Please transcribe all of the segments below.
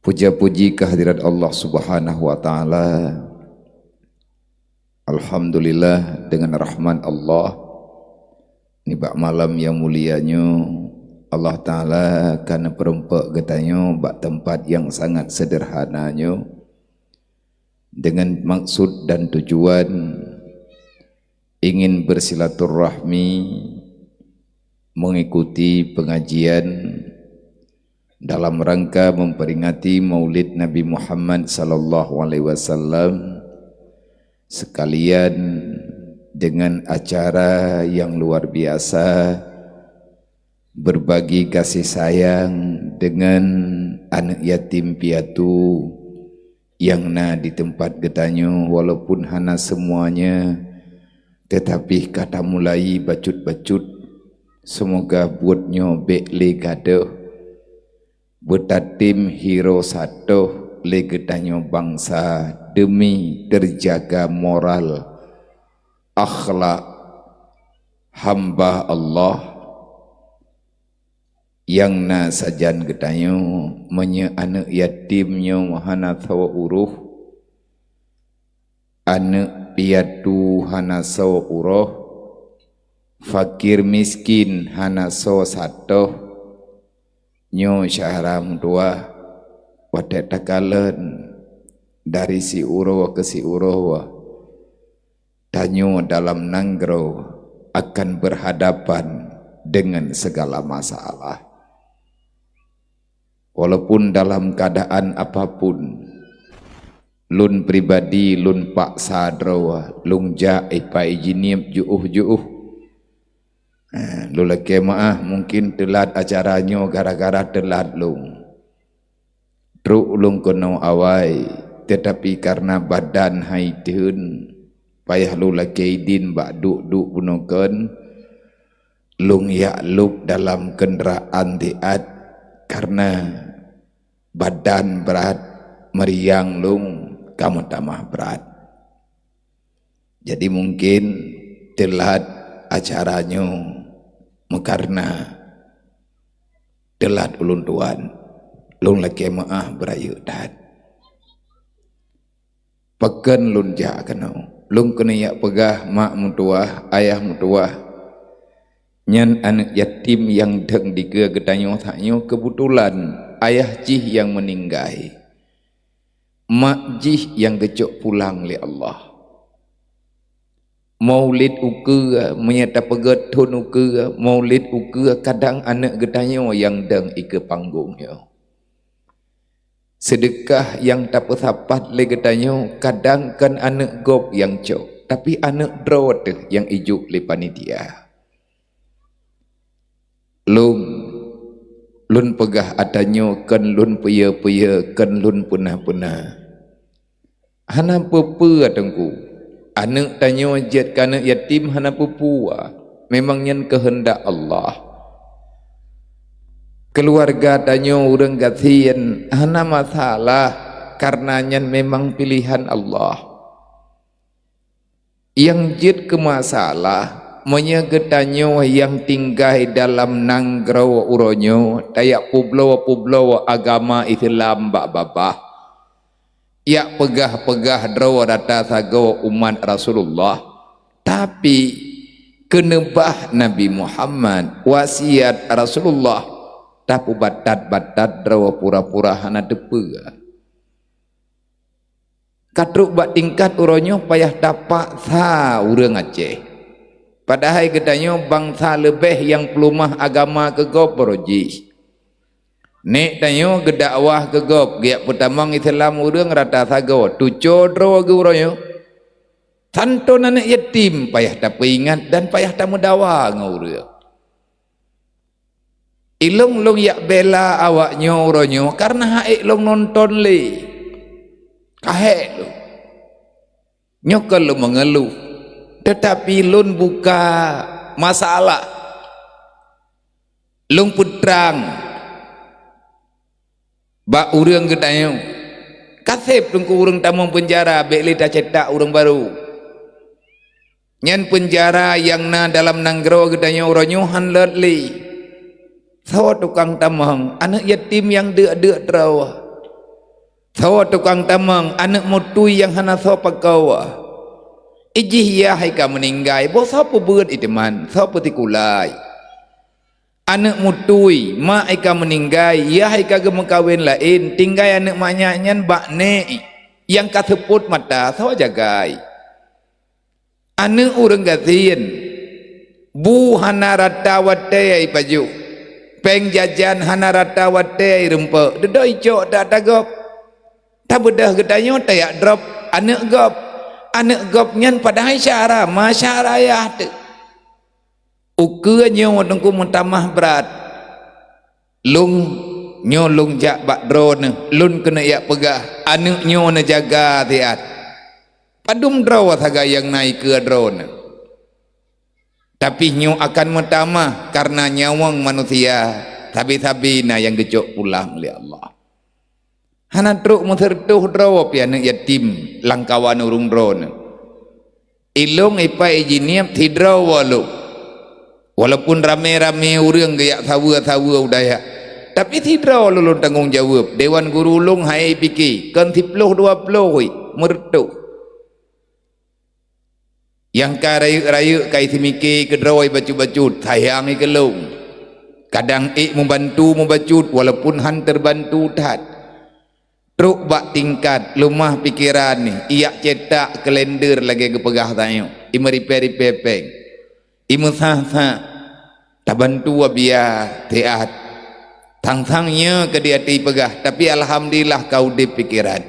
Puja-puji kehadirat Allah Subhanahu wa taala. Alhamdulillah dengan rahmat Allah ni bak malam yang mulianya Allah taala kana perempak getanyo bak tempat yang sangat sederhananya dengan maksud dan tujuan ingin bersilaturahmi, mengikuti pengajian dalam rangka memperingati Maulid Nabi Muhammad sallallahu alaihi wasallam, sekalian dengan acara yang luar biasa berbagi kasih sayang dengan anak yatim piatu yang di tempat getanyo, walaupun hana semuanya tetapi kata mulai bacut-bacut, semoga buatnyo bekle gaduh betatim hero satu legetanyo bangsa demi terjaga moral akhlak hamba Allah yang sajan getanyo menye anak yatimnyo mahana sawa uruh, anak piatu hana sawa uruh, fakir miskin hana sawa satu nyo syahram dua wadah takalan dari si uroh ke si uroh tanyo dalam nanggro akan berhadapan dengan segala masalah, walaupun dalam keadaan apapun. Lun pribadi lun pak sadro lung ja ipai jinip juuh lula kemaah mungkin telat acaranya gara-gara telat lung truk lung kono awai, tetapi karena badan haidun payah lula keidin bak duk punokan lung yakluk dalam kenderaan diat karena badan berat meriang lung kamu tamah berat, jadi mungkin telat acaranya karena telat ulun tuan lung laki maah berayu dan peken lun ja kena lung kena yak pegah mak mutuah ayah mutuah nyan anak yatim yang deng di ke gedanyo taknyo kebetulan ayah jih yang meninggai, mak jih yang gecok pulang li Allah. Maulid uke menyata pegat thun uke maulid uke kadang anak gedanyo yang deng ike panggungnya, sedekah yang tak sapat le gedanyo kadang kan anak gop yang cok tapi anak drawat yang ijuk le panitia. Lun pegah adanyo kan lun paya-paya kan lun punah-punah hana pepe adengku anak tanyo jet kana yatim hana pupua, memang nyan kehendak Allah. Keluarga tanyo urang gatian hana masalah karena nyan memang pilihan Allah. Yang jet ke masalah menyegetanyo yang tinggal dalam nanggro uronyo tayak publo agama Islam bak babah ya pegah-pegah drawa data sago umat Rasulullah, tapi kenebah Nabi Muhammad wasiat Rasulullah tapu batat drawa pura-pura hana depe katruk bak tingkat uronyo payah tapak sa urang Aceh, padahal gedanyo bangsa lebih yang pelumah agama ke gobroji nek tanyo gedakwah ke gop giak pertamang Islam urang rata sago tuco drawa guronyo tanto anak yatim payah tak ingat dan payah tak mudawa ngurang ilung lung yak bela awaknyo uronyo karena haik lung nonton le kahek lu nyokal lu mengeluh, tetapi lun buka masalah lung putrang bak urang gedanyo kasep lung ku urang tamong penjara bekle dah cetak urang baru nyan penjara yang dalam nanggro gedanyo uronyo hanlet li sawa tukang tamang anak yatim yang dek-dek terawah Thawa tukang tamang anak mutui yang hana thawa pagawa. Ijih ya hai ka meninggai, bo sapa beut iteman, sapa tikulai. Anak mutui mak ika meninggai, ya hai ka gemekawin lain, tinggai anak maknya nyan bakne yang kateput mata thawa jagai. Anak urang gatin bu hana rata wate ai paju. Peng jajan hana rata wate ai rempe. Dedoi cok dak tagop. Tak bedah gedanya tayak drop anak gop nyan padahal syara masyarayah tu ukenya wadengku mentamah berat lung nyolong jak bak drone lun kena yak pegah anak nyo na jaga tiat padum draw saga yang naik ke drone tapi nyo akan mentamah karena nyawang manusia tabi-tabi na yang gecok pula oleh Allah. Hana truk mutertuh draw pian yatim langkawan urung drone. Ilung ipa ijiniap tidraw walu. Walaupun rame-rame urang gayak tawa-tawa udaya. Tapi tidraw lulun tanggung jawab. Dewan guru ulung hai piki. Kan 10-20 mertuh. Yang ka rayu-rayu kai timiki ke draw bacut-bacut sayang ke lung. Kadang membantu membacut walaupun han terbantu tat. Truk bak tingkat lumah pikiran ni iyak cetak kalender lagi ke pegah tayo ima repair peng ima sah tabantu abia teat tang-tangnya ke dia ti pegah tapi alhamdulillah kau di pikiran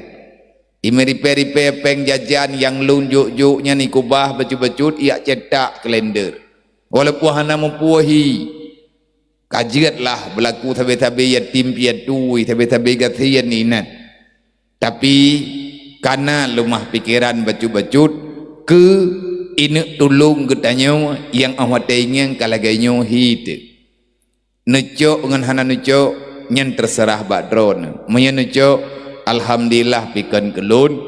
ima repair peng jajan yang lunjuk-juknya ni kubah bacut-bacut iyak cetak kalender walaupun hana mempuahi kajiatlah berlaku tabe-tabe yatim piatu tabe-tabe gatian ni nan. Tapi karena lemah pikiran bacut-bacut ke ini tolong getanya yang awak ingin kalaganya hit necok dengan hana necok nyen terserah badron menya necok alhamdulillah pikan kelun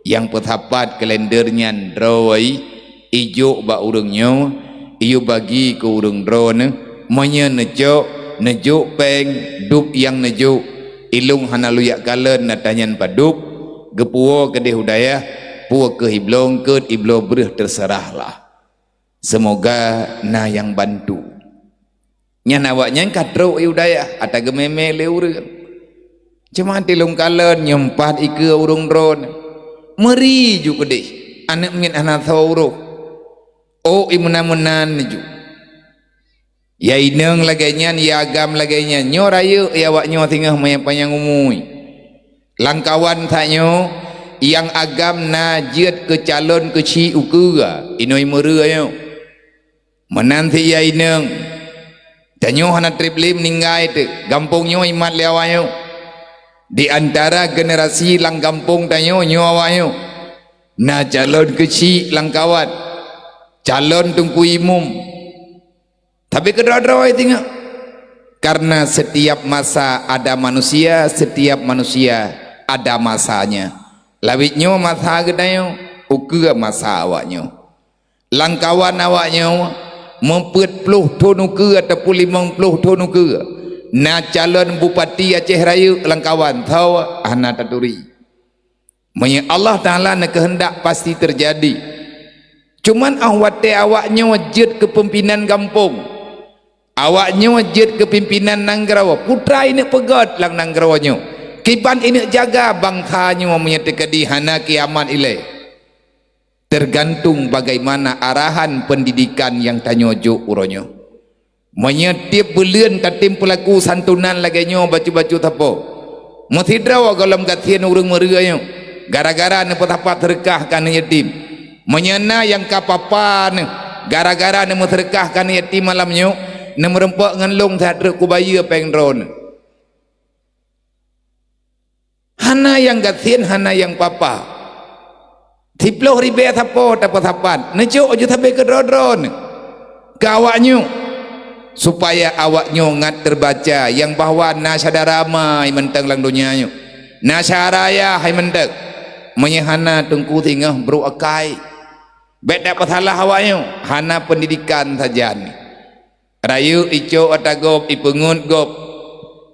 yang petapat kalendernya drawai ijo ba urangnya iyo bagi ke urang drone menya necok peng dup yang necok ilung hana luyak kalen natanyan padup gepuo ke dehudaya puo ke hiblong ke iblo bereh terserahlah semoga na yang bantu nyan awaknya katro udaya ata gememe leureuh cuma tilung kalen nyempat ike urung drone meri ju gede anak min anak sauro oh imunan-munan ju ya ineng laganya ya agam laganya nyo rayu ya wak nyo tingah mayang umui langkawan tanyo yang agam najit ke calon ke ci ukura inoi meru ayo menanti ya ineng tanyo hana triplim ninggai te gampung nyo imat lewayo di antara generasi lang kampung tanyo nyo awayo na calon ke ci langkawan calon tungku imum tapi kedua-dua tengok karena setiap masa ada manusia setiap manusia ada masanya lawitnya masa gedayo ukura masa awaknya langkawan awaknya mempet puluh ton ukura ataupun 50 ton ukura na calon bupati Aceh Raya langkawan tahu anak taturi menya Allah Ta'ala nak kehendak pasti terjadi cuman awate awaknya wajid kepimpinan kampung awaknya wajid kepimpinan Nanggarawa putra ini pegat lang Nanggarawanya kiban ini jaga bangsanya menyatakan di hana kiamat ilai tergantung bagaimana arahan pendidikan yang tanyojo uronyo menyetiap bulan katim pelaku santunan laganya bacu-bacu tapo muthidrawa galam gatian urang mereuyo gara-gara ne petapat terkahkan yatim menyana yang kapapan gara-gara ne terkahkan yatim malamnya ne merempak ngan long sadre kubaya pengdron hana yang gatian hana yang papa tiploh ribe tapo tapat nejo ojo tabe ke dron kawaknya supaya awaknya ngat terbaca yang bahwa nasadarama mentang lang dunianya nasaraya hai mendak menyehana tengku tingah bro akai beda pasalah awaknya hana pendidikan saja ni rayu ico atagop ipengun gop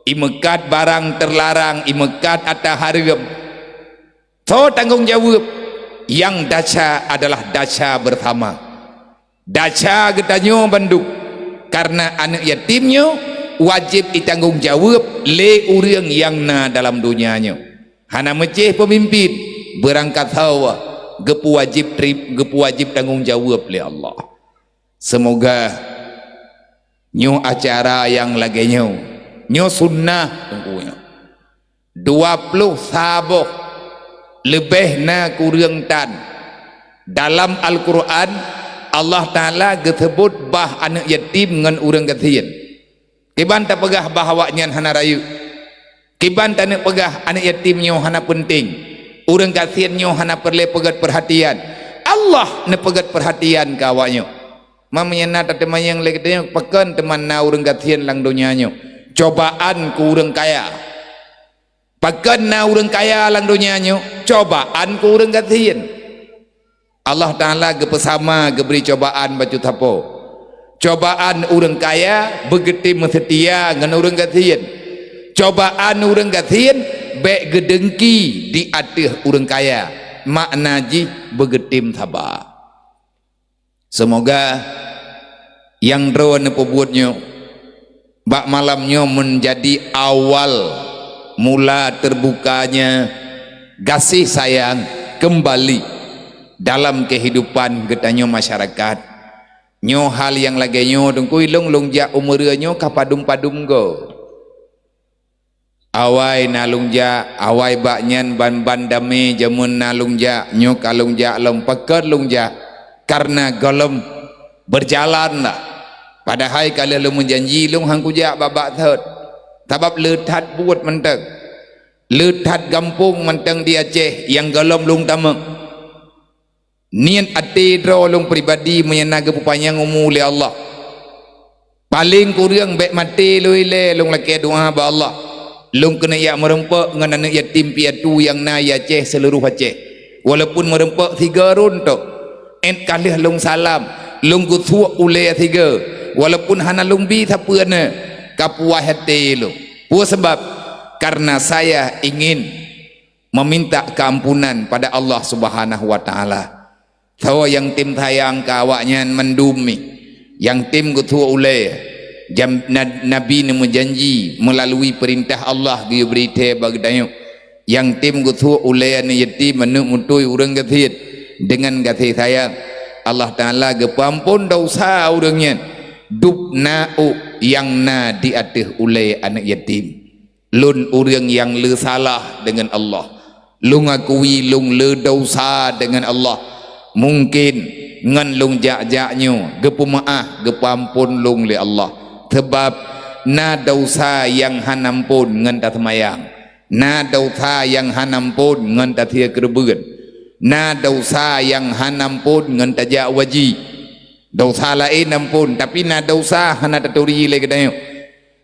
imekat barang terlarang imekat atah hargam So tanggungjawab yang daca adalah daca bersama. Daca getanyo banduk karena anak yatimnya wajib ditanggungjawab le orang yang na dalam dunianya. Hana meceh pemimpin berangkat hawa gepu wajib tanggungjawab le Allah. Semoga nyo acara yang lagi nyo sunnah tunggunya 20 saboh lebih na kurang tan dalam Al-Quran. Allah Ta'ala gesebut bah anak yatim dengan orang kasihan. Kiban tak pegah bahawanya hana rayu, kiban tak nak pegah anak yatimnya hana penting, orang kasihannya hana perlu pegat perhatian. Allah nak pegat perhatian ke awaknya. Mamanya nak teman yang lagi tanya pekan teman na orang kasihan lang dunianya. Cobaan ku orang kaya, pekan na orang kaya lang dunianya. Cobaan ku orang kasihan. Allah Ta'ala bersama beri cobaan baju tapo. Cobaan orang kaya begetim setia dengan orang kasihan. Cobaan orang kasihan baik gedengki di atas orang kaya. Makna ji begetim sabar. Semoga yang drone pembuatnya bak malamnya menjadi awal mula terbukanya kasih sayang kembali dalam kehidupan getanyo masyarakat. Nyo hal yang lagi nyo dengkui long ja umurnya kapadum-padum go. Awai nalung ja, awai baknyan ban dame jamun nalung ja, nyo kalung ja lom peker lung ja karena golem berjalan lah. Padahal kalau lu menjanji lung hang kuja babak thot. Sebab lethat buat menteng. Lethat gampung menteng di Aceh yang golem lung tamak. Niat ati dro lung pribadi menyenaga pupanyang umul li Allah. Paling kurang baik mati lu ile lung laki doa ba Allah. Lung kena yak merempak dengan anak yatim piatu yang na Aceh seluruh Aceh. Walaupun merempak 3 runtuk. En kalih lung salam, lung gusuak ule 3. Walaupun hana lung bi tapuna kapuah hati lu. Puas sebab karena saya ingin meminta keampunan pada Allah Subhanahu wa taala. Tahu yang tim tayang ke awaknya mendumi, yang tim gusuak ule jam Nabi ni menjanji melalui perintah Allah dia berita bagi dayu. Yang tim gusuak ule ni yatim menuk mutui urang gathit dengan kasih sayang Allah Ta'ala gepampun dosa orangnya dub na'u yang na di atas ulai anak yatim lun orang yang le salah dengan Allah, lung akui lung le dosa dengan Allah, mungkin ngan lung jak-jaknya gepemaah gepampun lung li Allah sebab na dosa yang hanampun ngan tak semayang, na dosa yang hanampun ngan tak tia kerebegan, na dosa yang hanampun ngan tajak waji. Dosa lain ampun tapi na dosa hana taturi lagi dayo.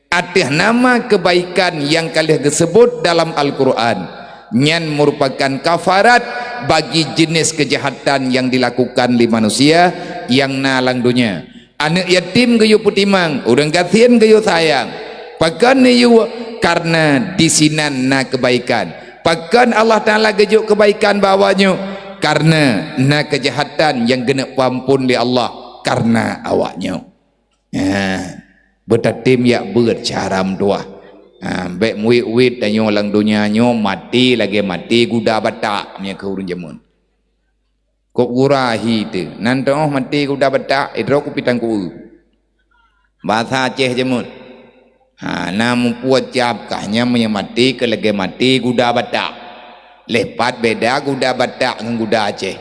Atih nama kebaikan yang kalian disebut dalam Al-Quran nyan merupakan kafarat bagi jenis kejahatan yang dilakukan di manusia yang nalang dunia. Anak yatim gayu putimang, orang kasihan gayu sayang. Pakan yu karena disinan na kebaikan. Pakan Allah Ta'ala gejuk kebaikan bawanya karena na kejahatan yang kena pampun di Allah karena awaknya. Betatim ya bercaram doa. Baik muit-muit dan lang dunia nyo mati lagi mati guda batak punya keurun jamun. Kok gurahi tu. Nanti mati guda batak idro ku pitang ku. Bahasa Aceh jamun. Namun puat jab kahnya mati ke lagi mati guda batak. Lepat beda guda batak dengan guda Aceh.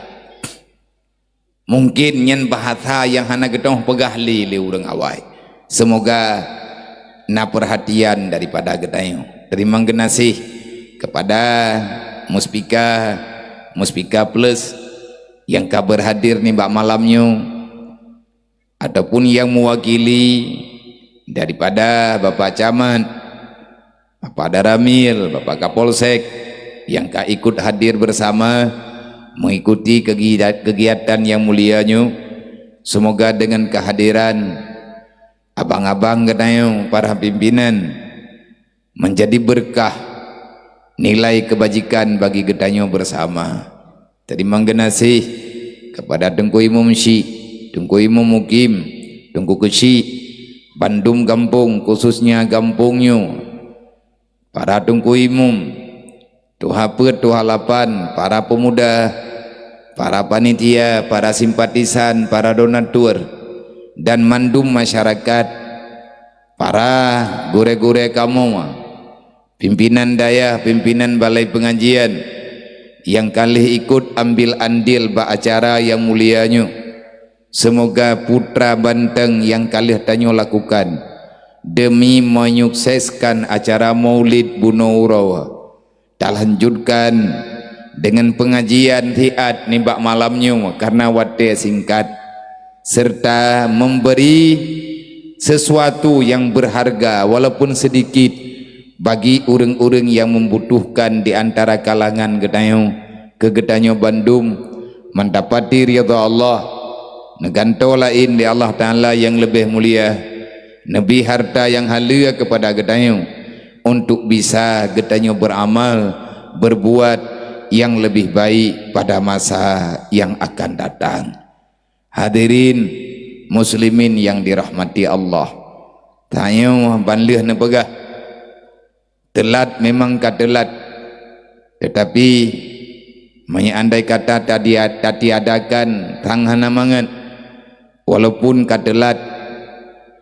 Mungkin nyen bahasa yang hana getong pegah li urang awai. Semoga na perhatian daripada getayo. Terima kasih kepada Muspika Plus yang kabar hadir ni bak malamnya ataupun yang mewakili daripada Bapak Camat, Bapak Daramil, Bapak Kapolsek yang ikut hadir bersama mengikuti kegiatan yang mulianya. Semoga dengan kehadiran abang-abang kedayo para pimpinan menjadi berkah nilai kebajikan bagi gedanyo bersama. Terima kasih kepada Tengku Imam Syekh, Tengku Imam Mukim, Tengku Kecik, Bandung Kampung, khususnya kampungnya, para Tengku Imam, Tuha Pet, Tuha Lapan, para pemuda, para panitia, para simpatisan, para donatur, dan mandum masyarakat, para gure-gure kamu, pimpinan daya, pimpinan balai pengajian, yang kali ikut ambil andil ba acara yang mulianya. Semoga putra banteng yang kali tanyo lakukan demi menyukseskan acara Maulid Bunourawa lanjutkan dengan pengajian hiat nibak malamnya karena waktu singkat, serta memberi sesuatu yang berharga walaupun sedikit bagi orang-orang yang membutuhkan di antara kalangan Gedanyo Bandung mendapati ridha Allah. Neganto lain di Allah Ta'ala yang lebih mulia, Nabi harta yang halia kepada Gedanyo untuk bisa Gedanyo beramal, berbuat yang lebih baik pada masa yang akan datang. Hadirin muslimin yang dirahmati Allah, tanyo banlih nepegah telat memang katelat, tetapi andai kata tadi adakan tanghana mangan walaupun katelat,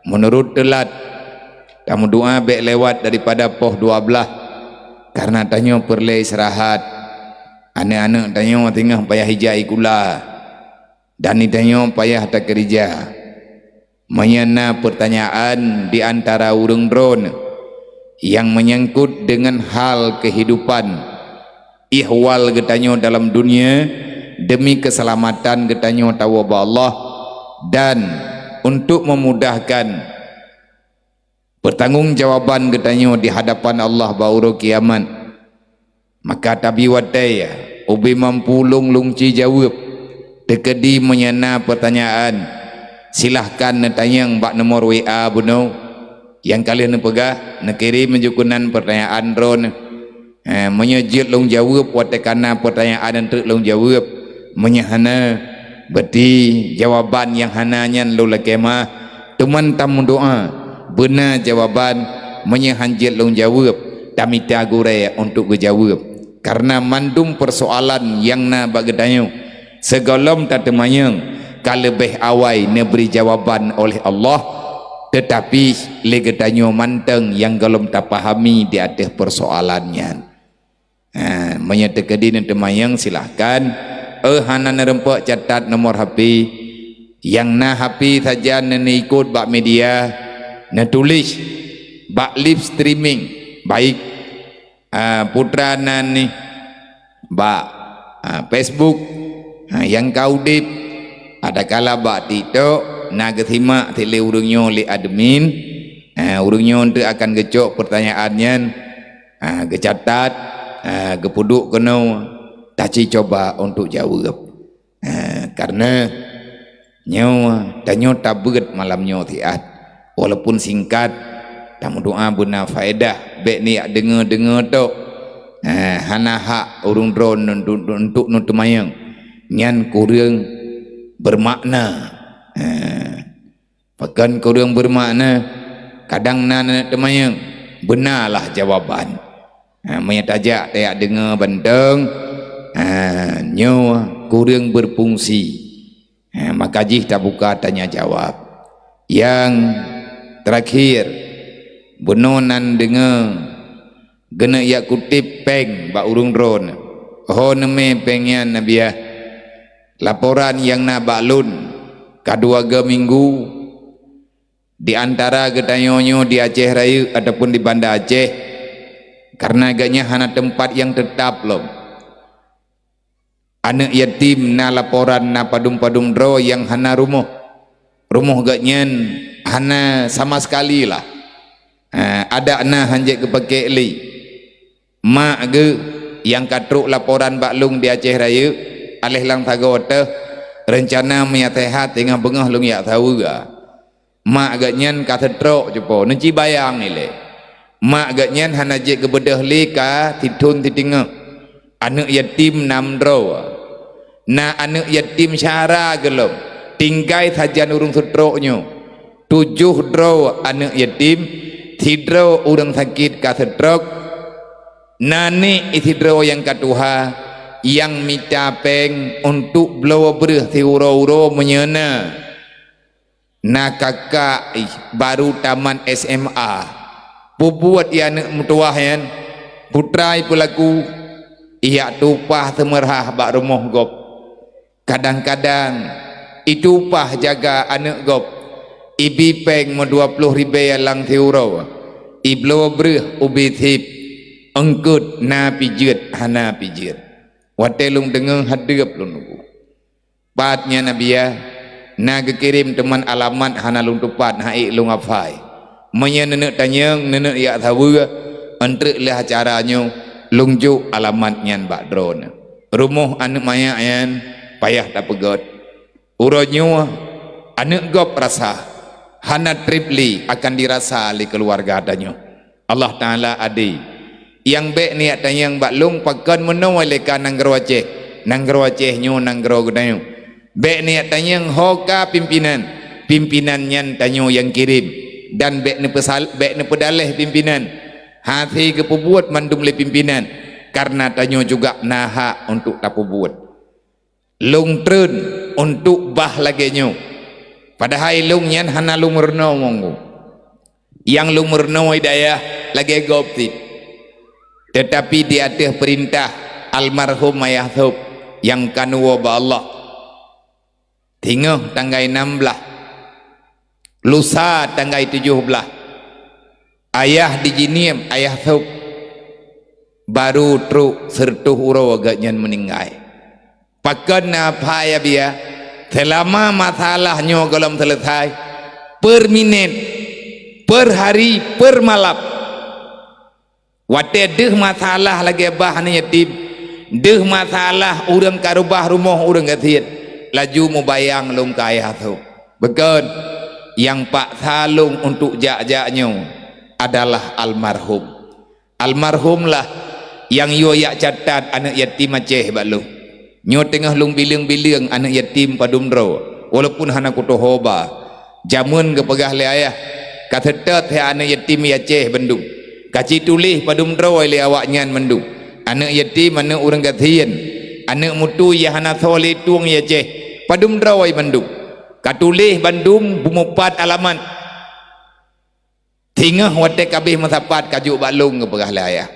menurut telat kamu doa baik lewat daripada poh 12 karena tanyo perlu istirahat, anak-anak tanyo tengah payah hijai kula dan tanyo payah tak kerja. Menyana pertanyaan di antara urang drone yang menyangkut dengan hal kehidupan ihwal getanyo dalam dunia demi keselamatan getanyo tawaba Allah dan untuk memudahkan pertanggungjawaban getanyo di hadapan Allah bauro kiamat. Maka tabi wadaya ubi mampu lungci jawab tekedi menyana pertanyaan, silahkan netanyang bak nomor WA buno yang kalian nepegah nekirim menjukunan pertanyaan drone menyejut long jawab watekana pertanyaan untuk long jawab menyahana berarti jawaban yang hananya lula kemah teman tamu doa benar jawaban menyahanjit long jawab tamita gure untuk berjawab karena mandum persoalan yang na bagedanyo segalom tatemayang kalebih awai neberi jawaban oleh Allah, tetapi legedanyo manteng yang galom tak pahami di atas persoalannya. Menyatakan temayang silahkan hana nerempak catat nomor HP yang na HP saja nene ikut bak media na tulis bak live streaming baik putra nani bak Facebook yang kau dip ada kala bak tito naga thima tele urungnya li admin urungnya untuk akan gecok pertanyaannya gecatat gepuduk kena taci coba untuk jawab karena nyawa tanyo tabut malamnya tiat walaupun singkat tamu doa buna faedah baik ni dengar tu hana hak urung drone untuk nutumayang nyan kurang bermakna pakan kurang bermakna kadang nana temayang benarlah jawaban menyatajak tak dengar benteng nyawa kurang berfungsi maka jih tak buka tanya jawab. Yang terakhir benonan dengar gena ya kutip peng ba urung drone neme pengen nabiah laporan yang na baklun kadua ke minggu di antara gedanyonyo di Aceh Raya ataupun di Banda Aceh karena agaknya hana tempat yang tetap loh anak yatim na laporan na padum-padum dro yang hana rumah agaknya hana sama sekali lah ada na hanjek kepake li mak ge yang katruk laporan baklung di Aceh Raya alih lang tagota rencana menyatehat dengan bengah lung yak tahu ga mak agaknya kata trok jepo nenci bayang ni le mak gatnyan hana je kebedah lika titun titinga anak yatim 6 draw na anak yatim syara gelom tinggai saja urung setroknya 7 draw anak yatim 3 draw urang sakit ka setrok nani isi draw yang kedua yang minta peng untuk belawa berih si uro-uro menyena na kakak baru taman SMA pubuat ia anak mutuah yan putrai pelaku ia tupah semerhah bak rumah gop kadang-kadang itu pah jaga anak gop ibi peng mo 20 ribu lang si uro iblawa berih ubi sip engkut na pijit hana pijit watelung dengang hadap lu nunggu patnya nabi ya na kirim teman alamat hana lung tupat haik lung afai menya nenek tanyang nenek ya tahu entre lah caranya lungjuk alamat nyan bak drone rumah anak maya yan payah tak pegot uronyo anak gop rasa hana tripli akan dirasa oleh keluarga adanya Allah Ta'ala adi yang baik niat tanyang bak lung pakan menawai leka nanggro Aceh nyo nanggro gedayo baik niat tanyang hoka pimpinan nyan tanyo yang kirim dan baik ne pedaleh pimpinan hati kepubuat mandum le pimpinan karena tanyo juga naha untuk tapubuat lung trun untuk bah lagi nyo padahal lung nyan hana lung merno mongu yang lung merno hidayah lagi gopti tetapi di atas perintah almarhum ayah thub yang kanuwa ba Allah tinggal tanggai 16 lusa tanggai 17 ayah dijiniem ayah thub baru truk sertuh uro agaknya meninggal pakan apa ya biya selama masalahnya kalau selesai per minit per hari per malam wate deh masalah lagi bah yatim deh masalah urang karubah rumah urang gathian laju mubayang lung kaya tu bekan yang pak salung untuk jak-jaknya adalah almarhum lah yang yo yak catat anak yatim Aceh balu nyo tengah lung biling-biling anak yatim padumdro walaupun hana kutohoba jamun ke pegah le ayah katetet he anak yatim Aceh Bandung kaci tulis padum drawai le awak nyan mendung anak yatim anak urang gathian anak mutu ya hana soleh tuang ya Aceh padum drawai Bandung katulis Bandung bumupat alaman tingah wate kabeh masapat kajuk balung ke pegah le ayah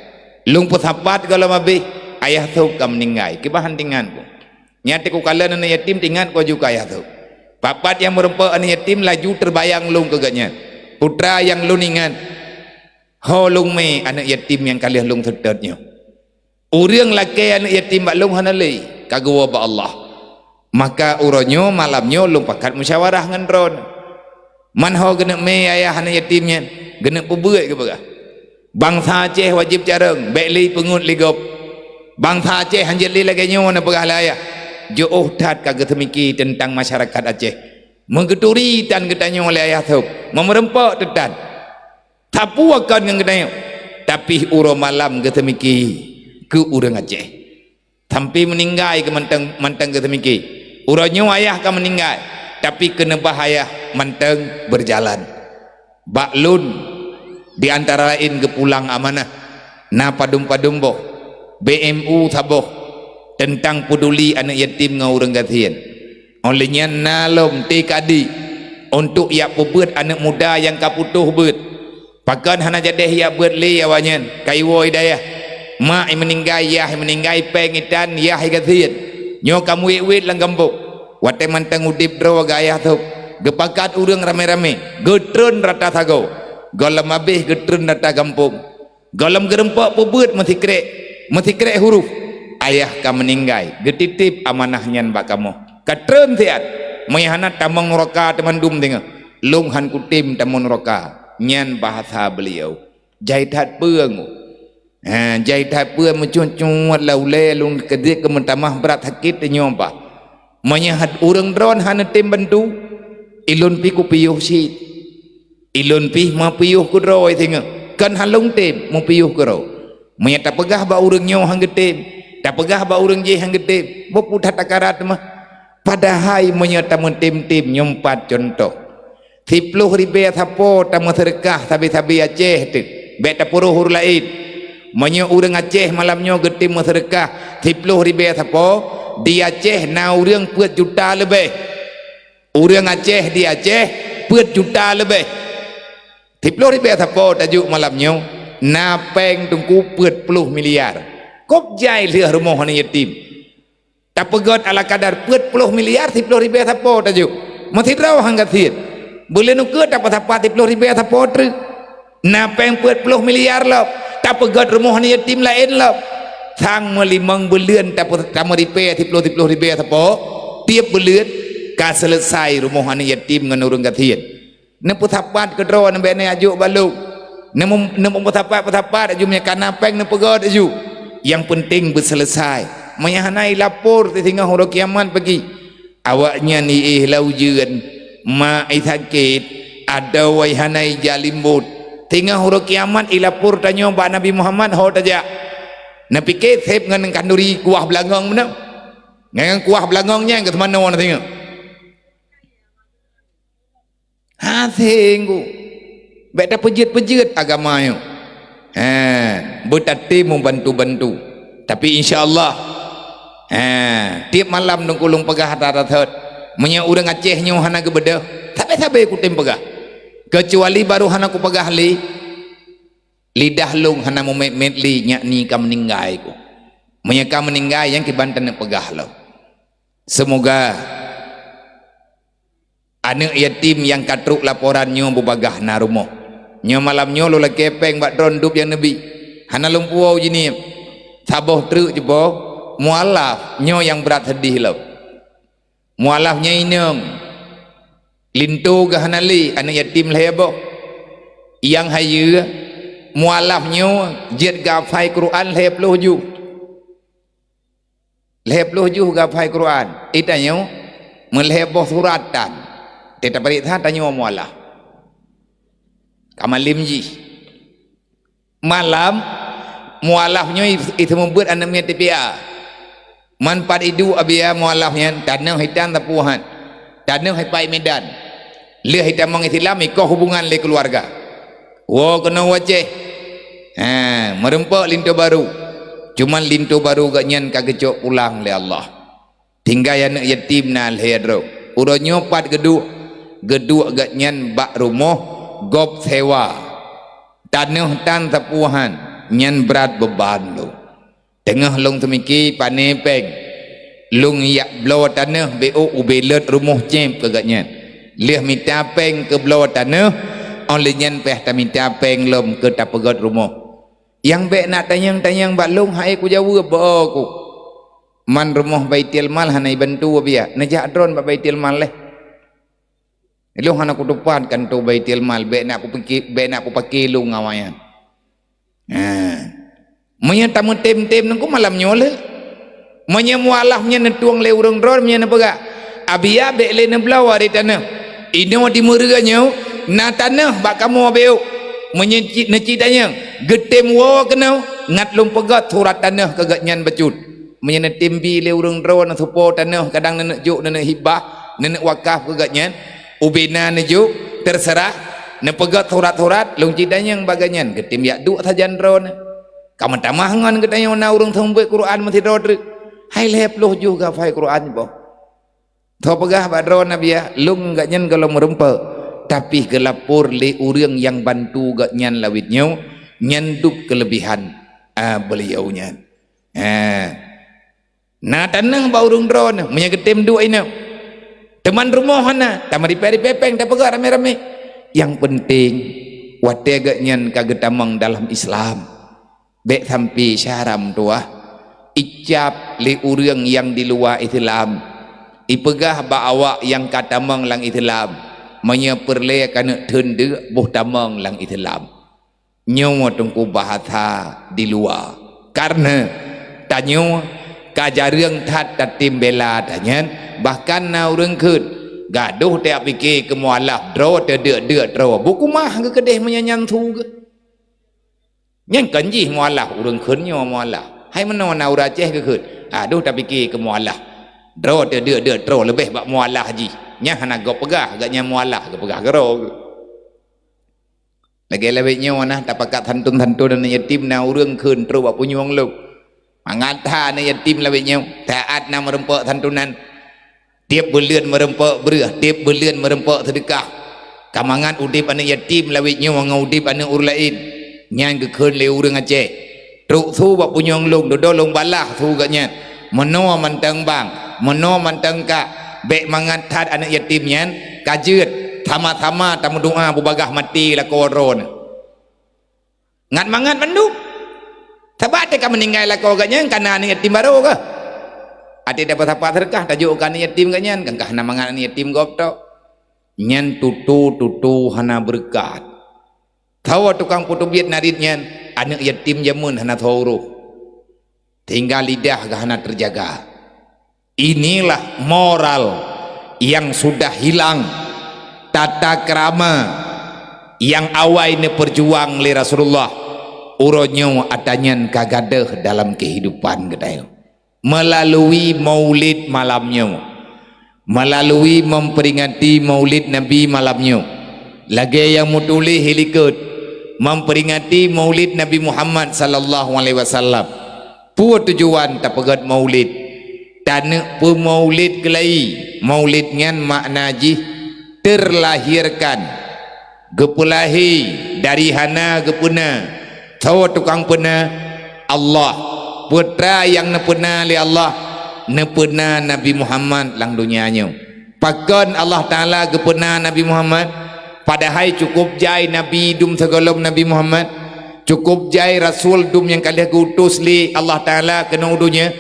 lung pesapat kalau mabeh ayah tu kam meninggal ke bahan tingan ku nyate ku kala anak yatim tingan ku juga ayah tu papat yang merempak anak yatim laju terbayang lung ke ganya putra yang luningan ho lung me anak yatim yang kalian lung sedetnya urang laki anak yatim bak lung hanalei kagwa ba Allah maka uronyo malamnyo lung pakat musyawarah ngan ron man ho gena me ayah anak yatimnya gena pubeut ke bagah bangsa Aceh wajib careng baikli pengut ligop bangsa Aceh hanjit li lagi nyo na pegah ayah jo tat kagak temiki tentang masyarakat Aceh menggeduri tan getanyo oleh ayah tu memerempak tetan tapu akan yang getanyo tapi uro malam getemiki ke urang Aceh sampai meninggal ke mantang getemiki uronyo ayah kan meninggal tapi kena bahaya mantang berjalan baklun di antara lain ke pulang amanah na padum-padum boh BMU saboh tentang peduli anak yatim ngau urang gathian olehnya nalom tikadi untuk ia pebut anak muda yang kaputuh bet pakan hana jadeh ia bet li awanyan kaiwo hidayah mak meninggal yah meninggal pengitan yah gathian nyo kamu iwit lang gambok wate mantang udip dro gayah tu gepakat urang rame-rame getrun rata sago galam habis getrun data kampung galam gerempak pebut masih krek huruf ayah kamu meninggal getitip amanahnya bak kamu katren tiat mayhana tamang roka teman dum tengah lunghan kutim tamun roka nyan bahasa beliau jaitat peung jaitat peung mencuat laule lung kedik kementamah berat sakit nyompa menyahat urang dron hana tim bantu ilun pi ku piyuh si ilun pi ma piyuh ku droi tengah kan halung tim mempiyuh kero menya tak pegah ba urang nyo hang getim tak pegah ba urang je hang getim bopu takarat mah padahal menya tamun tim nyompat contoh 10 ribu thapo tamu sedekah tabi-tabi Aceh tu bet tapuruh hur lain menya urang Aceh malamnya getim sedekah 10 ribu thapo di Aceh na urang 4 juta lebih urang Aceh di Aceh 4 juta lebih 10 ribu thapo tajuk malamnya na peng tungku 40 miliar kop jai liah rumah anak yatim tak pegot ala kadar 40 miliar 10 ribu thapo tajuk masih tahu hang gathir boleh nuker tak apa 10 ribu thapo tru na peng 40 miliar lo tak pegot rumah anak yatim lain lo sang melimang bulan tak ribu 10 ribu thapo tiap bulan ka selesai rumah anak yatim dengan urang gathir ne putapat kedro ne bene ajuk balu ne putapat aju nya kanapeng ne pegot aju yang penting berselesai menyahanai lapor tinggal huruf kiamat pergi awaknya ni laujeun ma sakit ada waihanai jalimbut tinggal huruf kiamat ilapor tanya ba Nabi Muhammad ho taja na pikir sep ngan kanduri kuah belangong mana ngan kuah belangongnya ke mana na tengok ha tengok beta pejit agama yo bertati membantu tapi insyaallah tiap malam nungkulung pegah tarat menya urang Aceh nyo hana gebeda sampai ku tim pegah kecuali baru hana ku pegah li lidah lung hana memet li nyakni ka meninggai ku menya ka meninggai yang kibanten pegah lo semoga anak yatim yang katruk laporannya bubagah na rumah nyo malamnya lo lagi kepeng bak drondub yang nabi hana lumpuau jini saboh truk je boh mualaf nyo yang berat sedih lo mualafnya ineng lintu ke hanali anak yatim lah ya boh yang hayu mualafnya jet gafai Quran leh puluh ju gafai Quran itanya meleboh suratan tidak berita tanya mualaf kamalim ji malam mualafnya itu membuat anaknya TPA manfaat itu abia mualafnya tanah hitam tapuhan tanah hipai medan leh hitam mengislam ikut hubungan le keluarga kena wajah merempak lintu baru cuman lintu baru gak nyan kagecok pulang le Allah tinggal anak yatim na lehedro uronyo pat geduk gak nyan bak rumah gop sewa tanah tan tapuhan nyan berat beban lo tengah long temiki panepeng long yak blow tanah bo ubelet rumah cem ke gatnya leh minta peng ke blow tanah oleh nyan peh ta minta peng lom ke tapegot rumah yang bek nak tanyang bak long hai ku jawab aku man rumah baitil mal hanai bantu biya najak dron bak baitil mal leh lu hana ku depan kan tu baitil mal be nak ku pakai lu ngawayan menya tamu tem nangku malam nyole menya mualafnya netuang le urang dron menya nepega abia be le neblaw ari tanah ino di murganyo na tanah bak kamu abeu menya necitanya getem wo kenau ngat lum pegat surat tanah kagatnyan becut menya netimbi le urang dron supo tanah kadang nenek juk nenek hibah nenek wakaf kagatnyan ubina neju terserah nepegat surat-surat long cidanya yang baganyan getim yak duk sajan dron kamu tamahangan gedanya na urang thombe Quran mati rodre hai lep loh juga fai Quran boh tho pegah ba dron nabiya lung gak nyan kalau merempe tapi gelapur le urang yang bantu gak nyan lawitnya nyanduk kelebihan beliaunya nah tanang ba urang dron menya getim duk ina teman rumah mana tamari pepeng tak pegang rame-rame yang penting watega nyan kagetamang dalam Islam bek sampai syaram tuah icap li urang yang di luar Islam ipegah ba awak yang katamang lang Islam menya perle kana tende boh tamang lang Islam nyawa tungku bahasa di luar karena tanyo kajarang tat tatim bela tanyan bahkan na urang keun gaduh tiap fikir ke mualaf dro te deuk dro buku mah ke kedeh menyanyan tu ke Nyen kanji mualah urang khunnya mualah. Hai mana na ura Aceh ke khun. Aduh tak fikir ke mualah. Dro dia dro lebih bak mualah ji. Nya hana go pegah agaknya mualah ke pegah gero. Lagi lebihnya mana tak pakat hantun-hantun dan yatim na urang khun tro bak punyong lu. Mangata na yatim lebihnya taat na merempak hantunan. Tiap bulan merempak berah, tiap bulan merempak sedekah. Kamangan udip anak yatim lebihnya wang udip anak ur lain. Nyan ke khun le urang Aceh. Truk thu bak punyong lu dodolong balah thu gaknya. Meno mantang bang, meno mantang ka. Bek mangat tad anak yatim nyan kajeut thama-thama tamu doa bubagah mati la koron. Ngat mangat mandu. Tabat ka meninggal la ko gaknya kana anak yatim baru ke. Ade dapat apa terkah tajuk kan yatim gaknya kan kah namangan anak yatim goptok. Nyan tutu hana berkat. Tahu tukang putu biat naritnya anak yatim jamun hana thawruh. Tinggal lidah hana terjaga. Inilah moral yang sudah hilang, tata krama yang awal ini perjuang oleh Rasulullah uronyo atanyan kagadah dalam kehidupan kita melalui maulid malamnya, melalui memperingati maulid Nabi malamnya. Lagi yang mutuli hilikut memperingati maulid Nabi Muhammad sallallahu alaihi wasallam. Pu tujuan tapagat maulid tanah pemaulid kelai maulid ngan makna ji terlahirkan gepulahi dari hana gepuna tahu tukang puna Allah putra yang nepuna li Allah nepuna Nabi Muhammad lang dunianya pakon Allah Ta'ala gepuna Nabi Muhammad padahal cukup jai Nabi dum segolom Nabi Muhammad cukup jai Rasul dum yang kalian utus li Allah Ta'ala kena udunya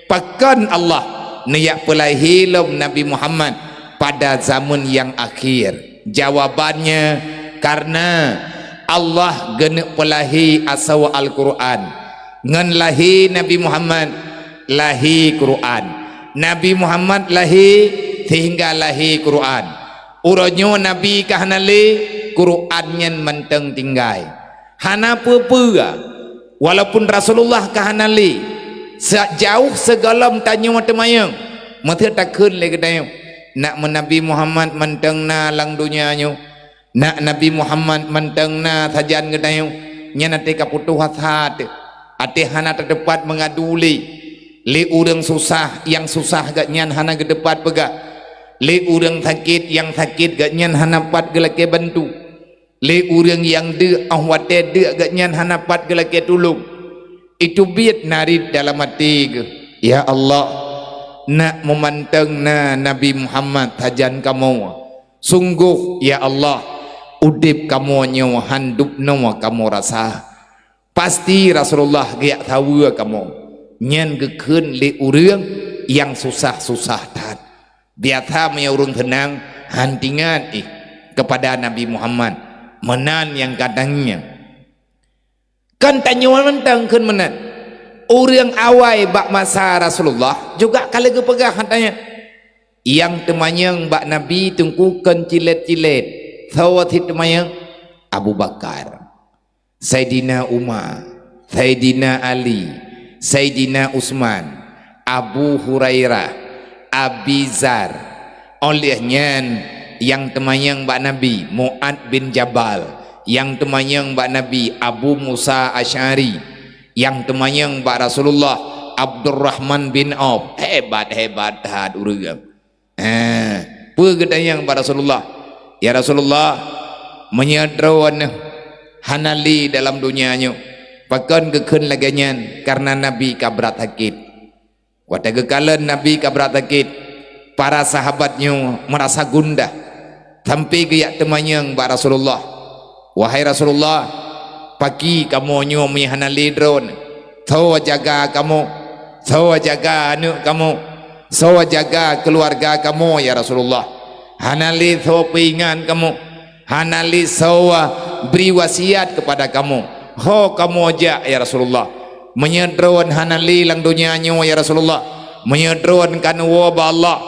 pakan Allah niat pelahilum Nabi Muhammad pada zaman yang akhir. Jawabannya karena Allah genek pelahi asawa Al-Quran ngan lahi Nabi Muhammad lahi Quran, Nabi Muhammad lahi sehingga lahi Quran. Uronyo Nabi kahanali Qurannya menteng tinggai hana pupua walaupun Rasulullah kahanali sejauh segalam tanya mata mayang mata takun lagi dayo nak Nabi Muhammad menteng na lang dunianya nak Nabi Muhammad menteng na sajan gedayo nya nanti kaputuh hat ate hana terdepat mengaduli li urang susah yang susah gak nyan hana gedepat pega li urang sakit yang sakit gak nyan hana pat gelake bantu li urang yang de ahwate de gak nyan hana pat gelake tulung. Itu biat narid dalam hati ya Allah nak memantang na Nabi Muhammad tajan kamu sungguh ya Allah udip kamu nyawa handup nawa kamu rasa pasti Rasulullah gak tahu kamu nyan gekun li urang yang susah-susah tat biasa meurung tenang hantingan kepada Nabi Muhammad menan yang kadangnya kan tanyuan mentang kan menan orang awai bak masa Rasulullah juga kalau kepegah katanya yang temanyang bak Nabi tungkukan cilet-cilet sawatit temanyang Abu Bakar, Sayyidina Umar, Sayyidina Ali, Sayyidina Utsman, Abu Hurairah, Abi Zar olehnya yang temanyang bak Nabi Mu'ad bin Jabal, yang temanyang bak Nabi Abu Musa Asy'ari, yang temanyang bak Rasulullah Abdurrahman bin Auf. Hebat had urang pegedayang bak Rasulullah ya Rasulullah menyadrawan hanali dalam dunianya pakan kekeun laganyan karena Nabi kabrat sakit wata gekalan Nabi kabrat sakit para sahabatnya merasa gundah sampai geyak temanyang bak Rasulullah wahai Rasulullah pagi kamu nyo mihanali drone sawa jaga kamu sawa jaga anak kamu sawa jaga keluarga kamu ya Rasulullah hanali sawa pingan kamu hanali sawa beri wasiat kepada kamu ho kamu aja ya Rasulullah menyedron hanali lang dunianya ya Rasulullah menyedron kan wabah Allah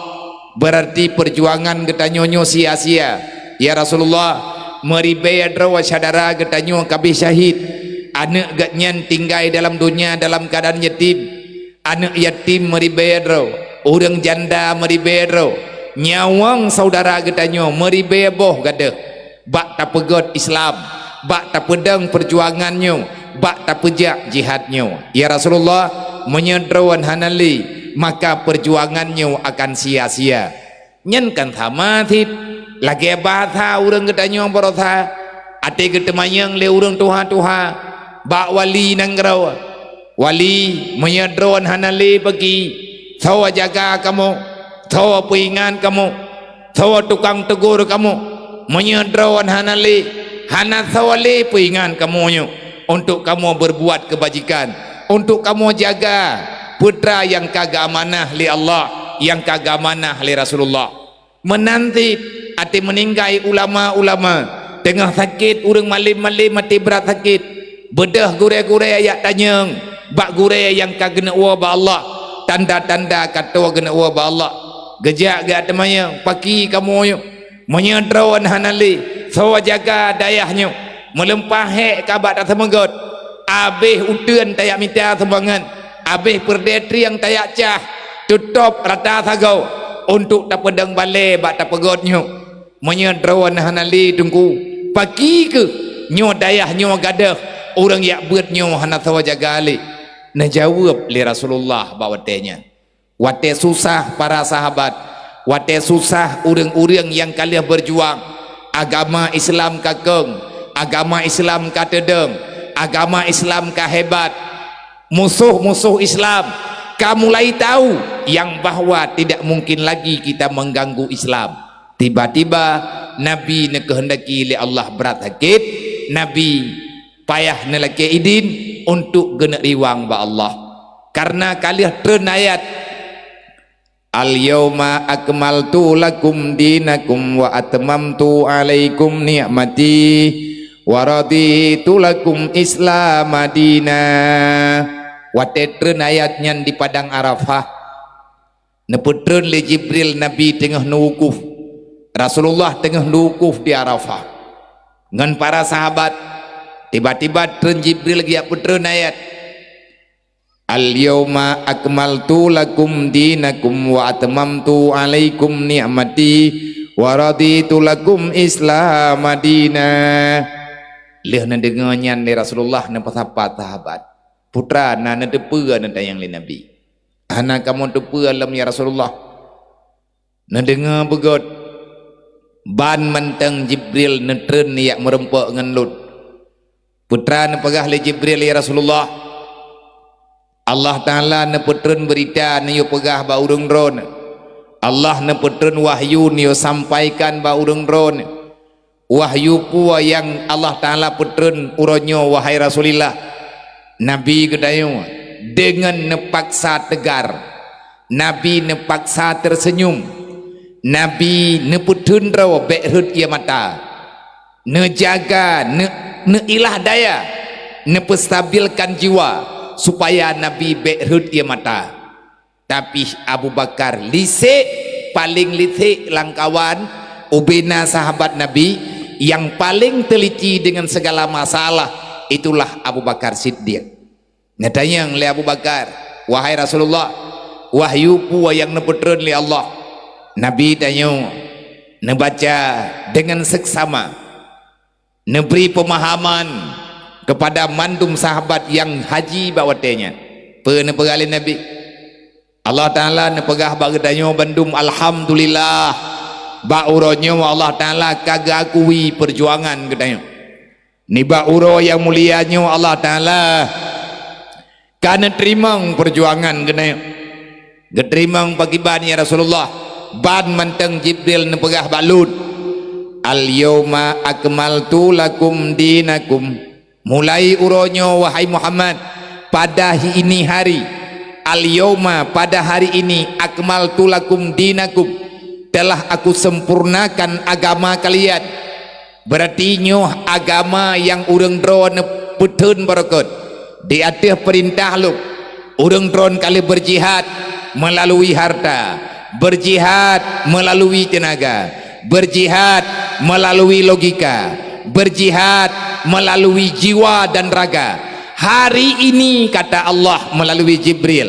berarti perjuangan getanyonyo sia-sia ya Rasulullah meribaya drawa syadara getanyo kabeh syahid anak gatnyan tinggal dalam dunia dalam keadaan yatim, anak yatim meribedro, orang janda meribedro, nyawang saudara getanyo meribeboh gada, bak tak pegot Islam, bak tak pedang perjuangannya, bak tak pejak jihadnya. Ya Rasulullah menyederawan hanali, maka perjuangannya akan sia-sia. Nyen kan sama tit lagi bahasa orang getanyo berotha ate getemayang le orang tuha-tuha bak wali nanggrau, wali menyederawan hanali bagi sawa jaga kamu, sawa peingan kamu, sawa tukang tegur kamu, menyederawan hanali hana sawale peingan kamu untuk kamu berbuat kebajikan, untuk kamu jaga putra yang kagak amanah li Allah, yang kagak amanah li Rasulullah. Menanti ati meninggai ulama-ulama tengah sakit, urang malim-malim mati berat sakit, bedah gure-gure ayat tanyang bak gure yang kagena wa ba Allah, tanda-tanda kata gena wa ba Allah, gejak gak temanya paki kamu menyederawan hanali sawa jaga dayahnya, melempah kabat atas menggot, abih utuan tayak minta sembangan, abih perdetri yang tayak cah tutup rata sagau untuk tak pedang balik bak tak pegotnya, menyederawan hanali tunggu pagi ke nyo dayahnya gadah orang yak buat nyo hana sawa jaga ali. Nah jawab li Rasulullah bawatenya, wate susah para sahabat, wate susah orang-orang yang kalian berjuang agama Islam kakeng, agama Islam katedeng, agama Islam kahebat, musuh-musuh Islam kamu mulai tahu yang bahwa tidak mungkin lagi kita mengganggu Islam. Tiba-tiba Nabi nak kehendaki li Allah berat sakit, Nabi payah nelaki idin untuk genak riwang ba Allah, karena kalian ternayat al-yawma akmaltu lakum dinakum wa atmamtu alaikum ni'mati wa raditu lakum islam madina. Watetren ayatnya di padang Arafah neputren le Jibril Nabi tengah nukuf, Rasulullah tengah nukuf di Arafah dengan para sahabat. Tiba-tiba tren Jibril lagi putren ayat al-yawma akmaltu lakum dinakum wa atmamtu alaikum ni'mati wa raditu lakum islam madina. Leh na dengannya ni Rasulullah na pasapa sahabat putra na depa na tayang li Nabi, ana kamu depa alam ya Rasulullah na dengar begot ban menteng Jibril na tren yak merempak ngan lut putra na pegah li Jibril ya Rasulullah. Allah Ta'ala na putren berita na yo pegah ba urang ron, Allah na putren wahyu ni yo sampaikan ba urang ron, wahyu pua yang Allah Ta'ala putren uronyo wahai Rasulillah. Nabi gedayo dengan nepaksa tegar, Nabi nepaksa tersenyum, Nabi neputun rawa bekrut ia mata, nejaga ilah daya, nepestabilkan jiwa supaya Nabi bekrut ia mata. Tapi Abu Bakar lisik, paling lisik langkawan ubina sahabat Nabi yang paling teliti dengan segala masalah, itulah Abu Bakar Siddiq. Natanya oleh Abu Bakar, wahai Rasulullah, wahyu pua yang neputren li Allah. Nabi tanya, nebaca dengan seksama, neberi pemahaman kepada mandum sahabat yang haji bawatenya. Penepegali Nabi, Allah Ta'ala nepegah bagadanya bandum alhamdulillah, bauronyo Allah Ta'ala kagak akui perjuangan gedanya. Ni bauro yang mulianya Allah Ta'ala karena terimang perjuangan genaya, geterimang pagi ban ya Rasulullah, ban menteng Jibril nepegah balut al-yawma akmaltu lakum dinakum, mulai uronyo wahai Muhammad pada ini hari, al-yawma pada hari ini, akmaltu lakum dinakum, telah aku sempurnakan agama kalian. Berarti nyoh agama yang urang drone putun barakat di atas perintah lu, urang drone kali berjihad melalui harta, berjihad melalui tenaga, berjihad melalui logika, berjihad melalui jiwa dan raga. Hari ini kata Allah melalui Jibril,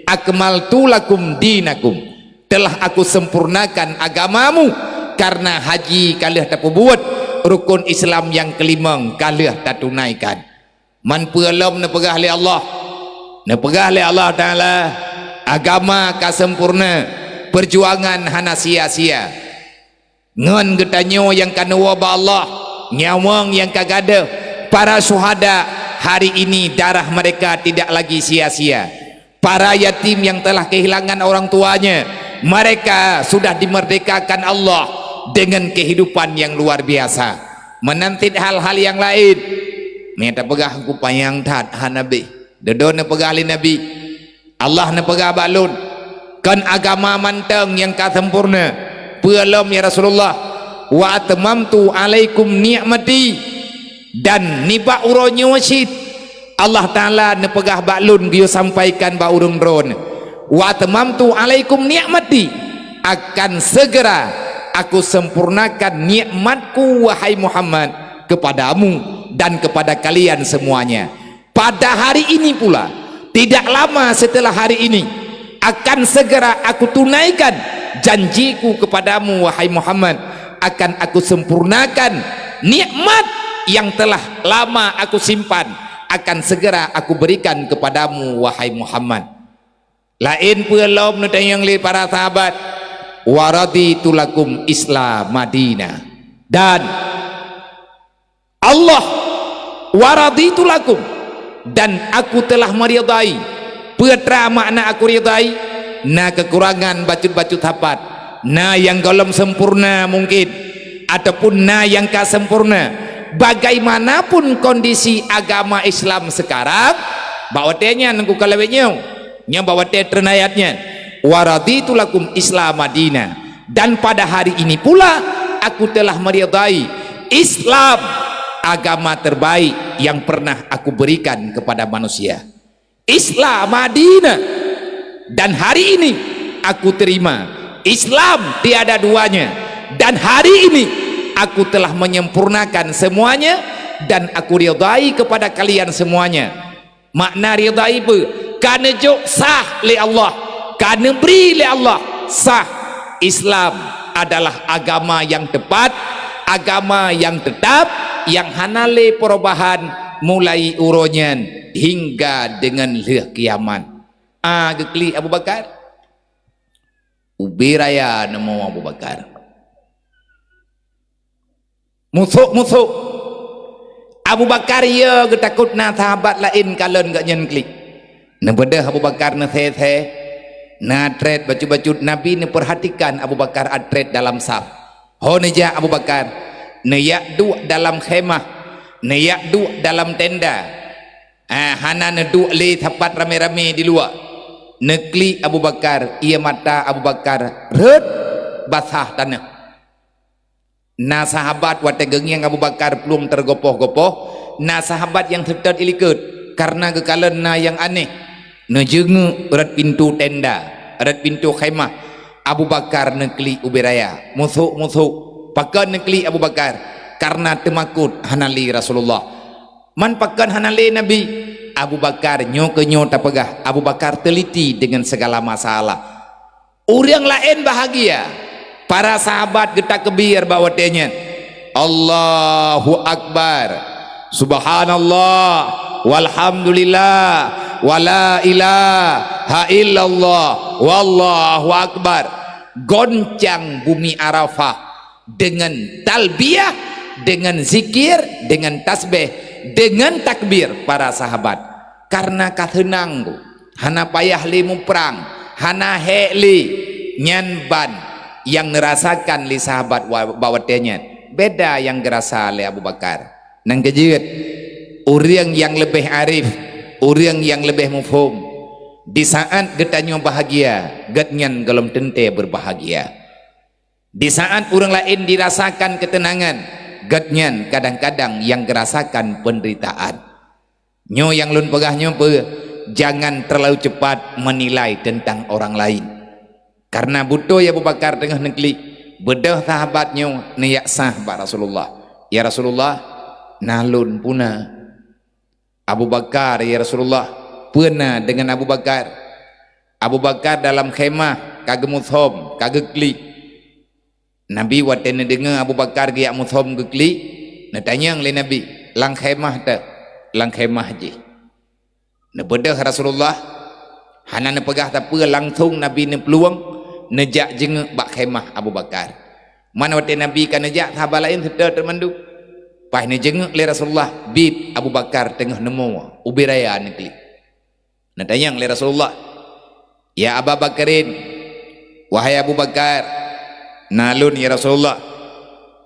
akmaltu lakum dinakum, telah aku sempurnakan agamamu. Karena haji kalih tak buat, rukun Islam yang kelima kalih tak tunaikan. Man pelom na pegah li Allah, na pegah li Allah Taala, agama ka sempurna, perjuangan hana sia-sia. Ngan getanyo yang kana ba Allah, nyawang yang kagada para syuhada, hari ini darah mereka tidak lagi sia-sia. Para yatim yang telah kehilangan orang tuanya, mereka sudah dimerdekakan Allah dengan kehidupan yang luar biasa. Menantit hal-hal yang lain, minta pegah aku payang tat Nabi, dedon na pegah li Nabi, Allah na pegah balun kan agama manteng yang ka sempurna. Pelom ya Rasulullah, wa atmamtu alaikum ni'mati, dan niba uronyo wasit Allah Ta'ala na pegah balun dia sampaikan ba urung ron, wa atmamtu alaikum ni'mati, akan segera aku sempurnakan nikmatku wahai Muhammad kepadamu dan kepada kalian semuanya. Pada hari ini pula, tidak lama setelah hari ini, akan segera aku tunaikan janjiku kepadamu wahai Muhammad, akan aku sempurnakan nikmat yang telah lama aku simpan, akan segera aku berikan kepadamu wahai Muhammad. Lain pelom nutayang li para sahabat, waraditu lakum Islam Madinah, dan Allah waraditu lakum, dan aku telah meridai. Petra makna aku ridai, na kekurangan bacut-bacut hapat, na yang golom sempurna mungkin, ataupun na yang ka sempurna. Bagaimanapun kondisi agama Islam sekarang, bawa tenya nengku kalawenya nya bawa te ternayatnya, waraditu lakum Islam Madinah, dan pada hari ini pula aku telah meridai Islam, agama terbaik yang pernah aku berikan kepada manusia, Islam Madinah. Dan hari ini aku terima Islam tiada duanya, dan hari ini aku telah menyempurnakan semuanya, dan aku ridai kepada kalian semuanya. Makna ridai apa? Karena juk sah li Allah, karena beri li Allah sah. Islam adalah agama yang tepat, agama yang tetap, yang hanale perubahan mulai uronyan hingga dengan leh kiamat. Gekli Abu Bakar ubiraya namo Abu Bakar, musuh Abu Bakar ya getakut na sahabat lain kalon gak nyen klik na bedah Abu Bakar na the na tret baju-baju Nabi ni perhatikan Abu Bakar atret dalam saf. Ho neja Abu Bakar na yakdu dalam khemah, na yakdu dalam tenda, hana na du li tempat rame-rame di luar. Nekli Abu Bakar, ia mata Abu Bakar red basah tanah. Na sahabat wate gengyang Abu Bakar belum tergopoh-gopoh, na sahabat yang tertad ilikut karena kekalan na yang aneh. Na jengu red pintu tenda, red pintu khemah. Abu Bakar nekli ubiraya, musuh pakan nekli Abu Bakar karena temakut hanali Rasulullah. Man pakan hanali Nabi, Abu Bakar nyo tapegah. Abu Bakar teliti dengan segala masalah. Orang lain bahagia, para sahabat getak kebir bawa tanya Allahu Akbar, Subhanallah, walhamdulillah, wala ilaha illallah, wallahu Akbar. Goncang bumi Arafah dengan talbiyah, dengan zikir, dengan tasbih, dengan takbir para sahabat. Karena katenang hana payah limu perang, hana heli nyanban yang ngerasakan li sahabat bawatnya beda yang gerasa li Abu Bakar. Nang kejut orang yang lebih arif, orang yang lebih mufhum. Di saat getanyo bahagia, getnyan gelom tente berbahagia. Di saat orang lain dirasakan ketenangan, getnyan kadang-kadang yang gerasakan penderitaan. Nyo yang lun pegahnya jangan terlalu cepat menilai tentang orang lain. Karena butuh ya Abu Bakar tengah negeri bedah sahabatnya niyak sah Pak Rasulullah. ya Rasulullah nalun puna Abu Bakar ya Rasulullah puna dengan Abu Bakar. Abu Bakar dalam khemah kagak muthom kagak kli. Nabi waten dengar Abu Bakar giak muthom ke kli, na tanyang le Nabi lang khemah ta lang khemah je. Na bedah Rasulullah hana na pegah ta pe langsung Nabi ne peluang nejak jengek bak khemah Abu Bakar. Mana waten Nabi kan nejak sahabat lain sedar termandu. Pas ne jengek le Rasulullah bib Abu Bakar tengah nemu ubiraya ne kli. Na tanyang le Rasulullah, ya Abu Bakarin, wahai Abu Bakar, nalun ya Rasulullah,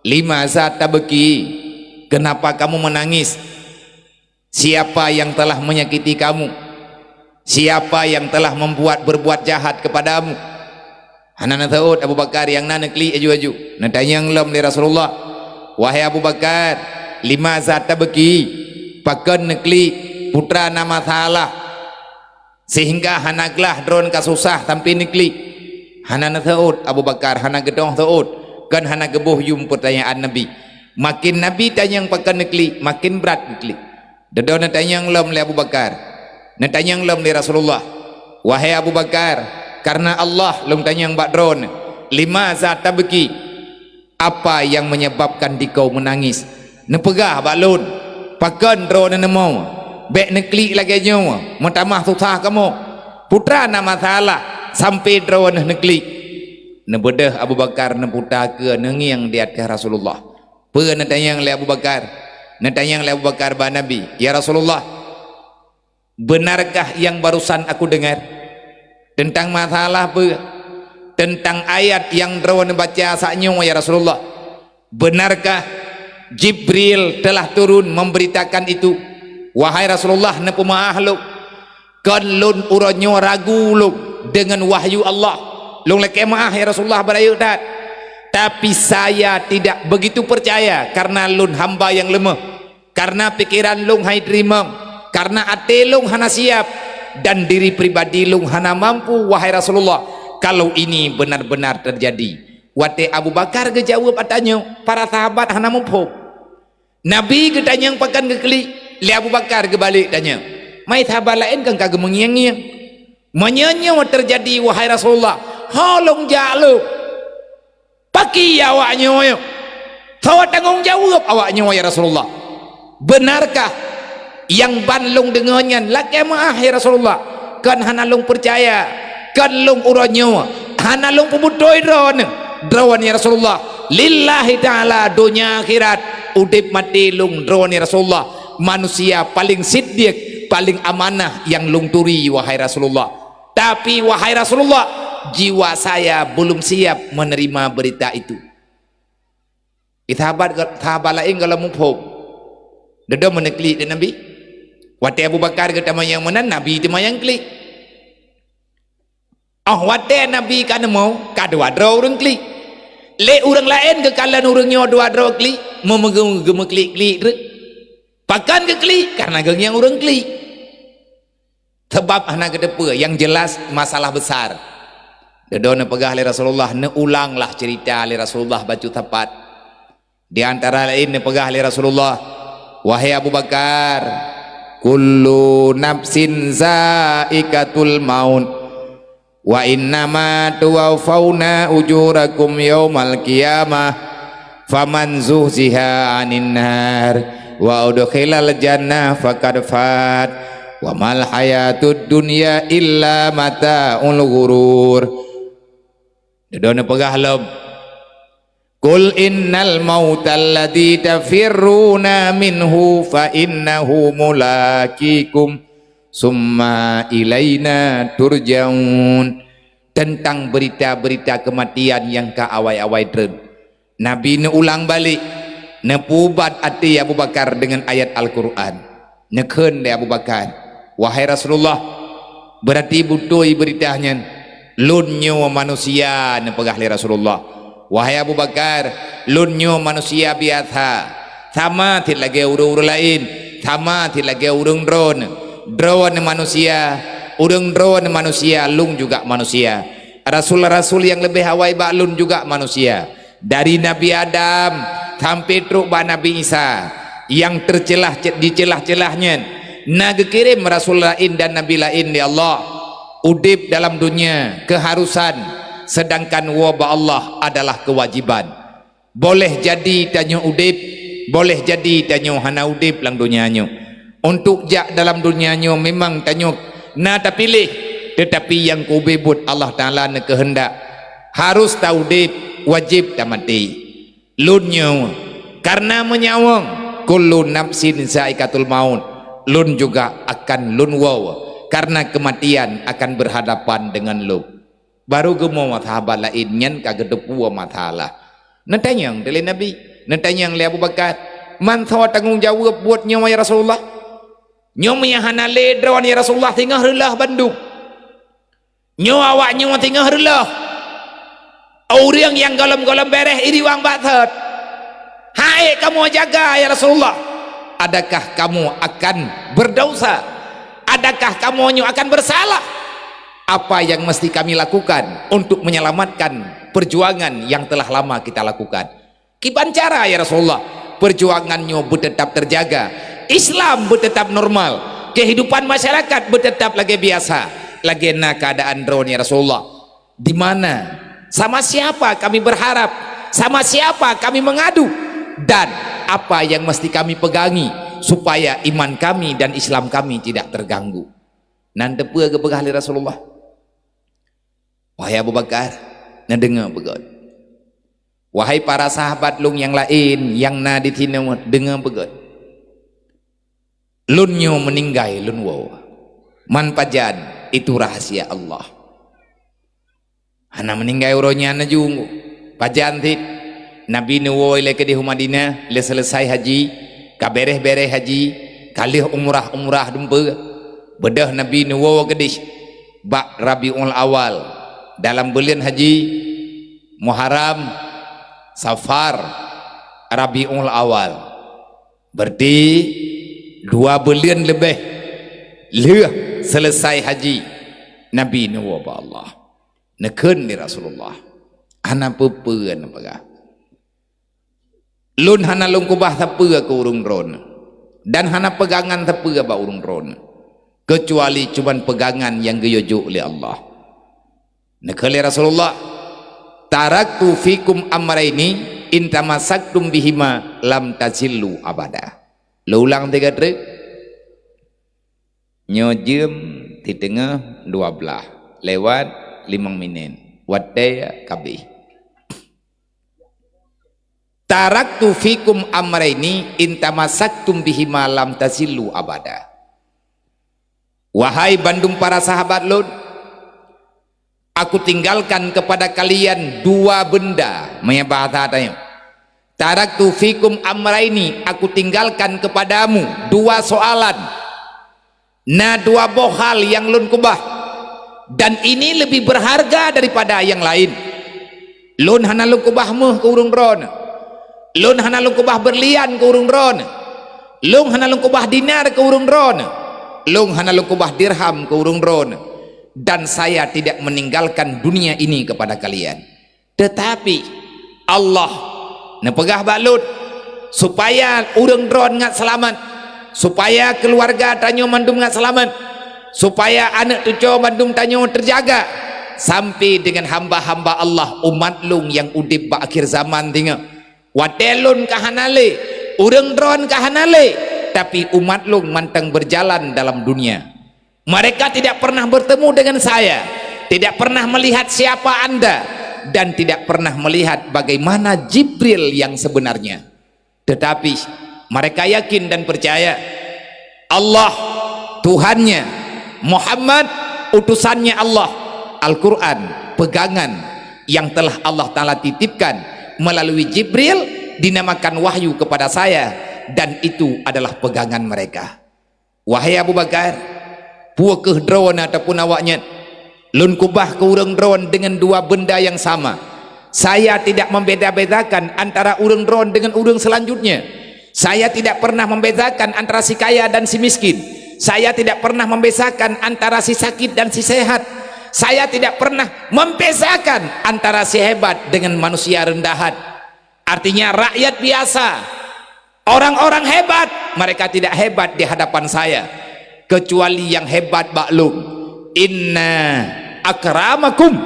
lima saat tabeki, kenapa kamu menangis? Siapa yang telah menyakiti kamu? Siapa yang telah berbuat jahat kepadamu? Hanana taud Abu Bakar yang nana kli aju-aju. Natanyang lam li Rasulullah, wahai Abu Bakar, lima saat tabeki, pakan nekli putra nama salah, sehingga hanaglah dron kasusah tampi nekli. Hanana taud Abu Bakar, hana gedong taud, kan hana gebuh yum pertanyaan Nabi. Makin Nabi tanyang pakan nekli, makin berat nekli. Dedo natanyang lam li Abu Bakar, natanyang lam li Rasulullah, wahai Abu Bakar, karena Allah long tanyang bak dron, lima saat tabeki, apa yang menyebabkan dikau menangis? Nepegah bak lun, pakan dron nemo, bek nekli lagi nyawa, mentamah susah kamu, putra nama salah, sampai drone nekli. Nebedah Abu Bakar neputa ke nengiang di atas Rasulullah. Pe natanyang le Abu Bakar, natanyang le Abu Bakar ba Nabi, ya Rasulullah, benarkah yang barusan aku dengar tentang masalah pe, tentang ayat yang drone baca saknyo ya Rasulullah? Benarkah Jibril telah turun memberitakan itu? Wahai Rasulullah, nepu maah lu kan lun uronyo ragu lu dengan wahyu Allah. Lung leke maah ya Rasulullah berayu dat. Tapi saya tidak begitu percaya karena lun hamba yang lemah, karena pikiran lung hai terima, karena ate lung hana siap, dan diri pribadi lung hana mampu. Wahai Rasulullah, kalau ini benar-benar terjadi, wate Abu Bakar gejawab atanya para sahabat hana mampu. Nabi getanyang pakan kekeli, li Abu Bakar kebalik tanya, mai sahabat lain kan kagak mengiang-ngiang. Menyanya terjadi wahai Rasulullah, holong jalu paki awaknya wayo, tawa tanggung jawab awaknya ya Rasulullah. Benarkah yang banlung dengannya laki maah ya Rasulullah? Kan hana lung percaya, kan lung uronyo, hana lung pemutoi drone ya Rasulullah. Lillahi ta'ala dunia akhirat udip mati lung drone ya Rasulullah. Manusia paling siddiq, paling amanah yang lung turi wahai Rasulullah. Tapi wahai Rasulullah, jiwa saya belum siap menerima berita itu. Sahabat lain kalau mumpuh dedo menekli dan Nabi. Wate Abu Bakar kata mayang mana Nabi itu mayang kli. Wate Nabi kan mau kadua draw urang kli. Le urang lain ke kalan urangnya dua draw kli, memegem kli kli. Pakan ke kli karena geng yang urang kli. Sebab anak kedepa yang jelas masalah besar. Dedo ne pegah li Rasulullah, ne ulanglah cerita li Rasulullah baju tepat. Di antara lain ne pegah li Rasulullah, wahai Abu Bakar, kullu nafsin zaikatul maut wa innama tuwaffawna ujurakum yaumal qiyamah faman zuhziha 'anil nar wa udkhilal jannah faqad fat wa mal hayatud dunya illa mata'ul ghurur. Dona pegah lom, qul innal mautal ladzi tafirruna minhu fa innahu mulaqikum summa ilaina turja'un. Tentang berita-berita kematian yang ka awai-awai dren, Nabi ne ulang balik, ne pubat ati Abu Bakar dengan ayat Al-Quran. Ne keun de Abu Bakar, wahai Rasulullah, berarti butuh beritanya lunyo manusia ne pegah li Rasulullah. Wahai Abu Bakar, lunyo manusia biasa, sama ti lagi urang lain, sama ti lagi urang drone manusia, urang drone manusia, lung juga manusia. Rasul-rasul yang lebih hawai baklun juga manusia. Dari Nabi Adam sampai truk ba Nabi Isa yang tercelah dicelah-celahnya naga kirim Rasul lain dan Nabi lain ya Allah udip dalam dunia keharusan sedangkan wabah Allah adalah kewajiban. Boleh jadi tanya udip, boleh jadi tanya hana udip lang dunianya. Untuk jak dalam dunianya memang tanya na tak pilih, tetapi yang ku bebut Allah Taala ne kehendak harus tahu udip, wajib tak mati. Lunnya karena menyawang kullu nafsin zaikatul maut, lun juga akan lun waw karena kematian akan berhadapan dengan lu. Baru gemo sahabat lain nyen kagedepu matalah. Nentanyang dari Nabi, nentanyang li Abu Bakar, man thaw tanggung jawab buat nyawa ya Rasulullah. Nyawa yang hanale drawan ya Rasulullah tinggal relah Bandung. Nyawa awak nyawa tinggal relah. Orang yang golem-golem bereh iri wang batat. Hai kamu jaga ya Rasulullah. Adakah kamu akan berdosa? Adakah kamu akan bersalah? Apa yang mesti kami lakukan untuk menyelamatkan perjuangan yang telah lama kita lakukan? Kiban cara ya Rasulullah, perjuangannya tetap terjaga, Islam tetap normal, kehidupan masyarakat tetap lagi biasa, lagi na keadaan drone ya Rasulullah. Di mana? Sama siapa kami berharap? Sama siapa kami mengadu? Dan apa yang mesti kami pegangi supaya iman kami dan Islam kami tidak terganggu? Nanti pua ke pegahli Rasulullah. Wahai Abu Bakar, ngedengar begot. Wahai para sahabat lung yang lain yang na di sini dengar begot. Lunyo meninggal lun wow. Man pajan itu rahasia Allah. Hana meninggal uronya na jungu. Pajan tit Nabi nuwo ile ke di Madinah le selesai haji, kabereh-bereh haji, kalih umrah dumpe. Bedah Nabi nuwo ke di bak Rabiul Awal. Dalam bulan haji Muharram, Safar, Rabiul Awal, berarti 2 bulan lebih selesai haji Nabi nuwa Allah neken ni Rasulullah hana pepeun apakah lun hana lung kubah tapeu ke urung ron dan hana pegangan tapeu ba urung ron kecuali cuman pegangan yang geyojo oleh Allah. Nekali Rasulullah, taraktu fikum amraini in tamassaktum bihima lam tazillu abada. Lo ulang 3 trik. Nyojem di tengah 12 lewat 5 minit. Wadai kabih. Taraktu fikum amraini in tamassaktum bihima lam tazillu abada. Wahai Bandung para sahabat Lut, aku tinggalkan kepada kalian 2 benda. Maya bahasa tanya. Taraktu fikum amraini, aku tinggalkan kepadamu 2 soalan. Na 2 bohal yang lun kubah. Dan ini lebih berharga daripada yang lain. Lun hana lun kubah muh ke urung ron. Lun hana lun kubah berlian ke urung ron. Lun hana lun kubah dinar ke urung ron. Lun hana lun kubah dirham ke urung ron. Dan saya tidak meninggalkan dunia ini kepada kalian, tetapi Allah nepegah balut supaya urang dron ngat selamat, supaya keluarga tanyo mandum ngat selamat, supaya anak cucu mandum tanyo terjaga sampai dengan hamba-hamba Allah umat lung yang udip ba akhir zaman tinggal watelun kahanale urang dron kahanale, tapi umat lung mantang berjalan dalam dunia. Mereka tidak pernah bertemu dengan saya, tidak pernah melihat siapa Anda, dan tidak pernah melihat bagaimana Jibril yang sebenarnya. Tetapi mereka yakin dan percaya Allah Tuhannya, Muhammad utusannya Allah, Al-Quran pegangan yang telah Allah Ta'ala titipkan melalui Jibril dinamakan wahyu kepada saya, dan itu adalah pegangan mereka. Wahai Abu Bakar, puakeh drone ataupun awaknya lun kubah ke urang drone dengan 2 benda yang sama. Saya tidak membeda-bedakan antara urang drone dengan urang selanjutnya. Saya tidak pernah membedakan antara si kaya dan si miskin. Saya tidak pernah membedakan antara si sakit dan si sehat. Saya tidak pernah membedakan antara si hebat dengan manusia rendahan. Artinya rakyat biasa, orang-orang hebat, mereka tidak hebat di hadapan saya, kecuali yang hebat maklum. Inna akramakum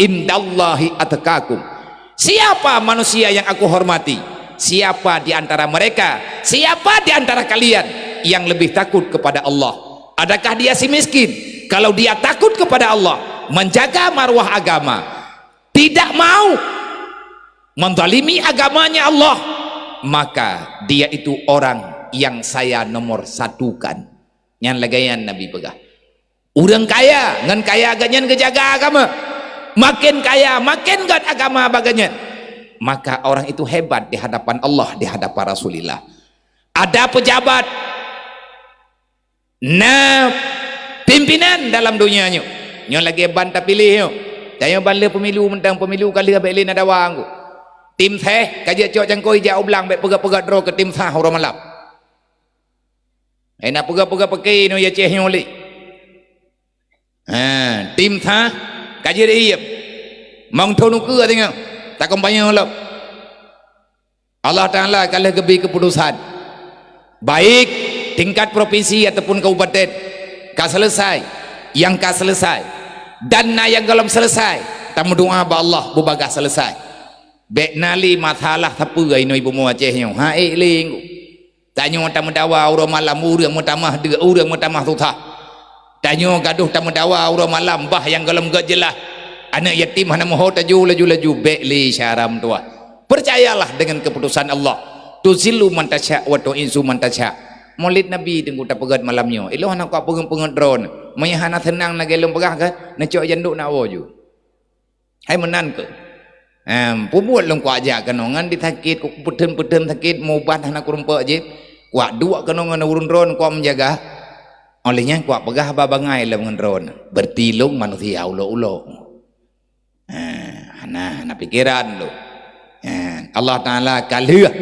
indallahi atqakum. Siapa manusia yang aku hormati? Siapa di antara mereka, siapa di antara kalian yang lebih takut kepada Allah? Adakah dia si miskin? Kalau dia takut kepada Allah, menjaga marwah agama, tidak mau menzalimi agamanya Allah, maka dia itu orang yang saya nomor satukan. Yang lagayan Nabi pegah. Orang kaya, ngan kaya agaknya kejaga agama. Makin kaya, makin gat agama baganya. Maka orang itu hebat di hadapan Allah, di hadapan Rasulullah. Ada pejabat, nah pimpinan dalam dunianya. Nyo lagi bantah pilih yo. Tanya bala pemilu mentang pemilu kali abek lin ada wang. Tim teh kaji cok jangkoi jauh belang bek pegak-pegak draw ke tim sah orang malam. Nak pegak-pegak pakai no ya ceh nyoli. Tim sah kaji dia. Mang thonu ke tengok. Tak kampanye lo. Allah Taala kalau gebi keputusan. Baik tingkat provinsi ataupun kabupaten ka selesai, yang ka selesai dan yang belum selesai, tamu doa ba Allah bubaga selesai. Bek nali masalah tapu ai no ibu mu Aceh nyo. Ha ling. Tanyo tamu dawa urang malam urang mutamah de urang mutamah tutah. Tanyo gaduh tamu dawa urang malam bah yang gelem gak jelas. Anak yatim hana moho taju laju bek li syaram tua. Percayalah dengan keputusan Allah. Tuzilu man tasya wa tu'izzu man tasya. Maulid Nabi tengku tak pegat malamnya. Eloh nak kau pengen drone. Mayahana tenang nak gelem pegah kan. Nak cok janduk nak woju. Hai menan ke. Pumut long kuat aja kenongan ditakit ku peten sakit mau bat anak kurumpa je. Kuat dua kenongan urun drone kuat menjaga. Olehnya kuat pegah babangai lah dengan drone. Bertilung manusia ulo-ulo. Nah pikiran lo. Allah Taala kalah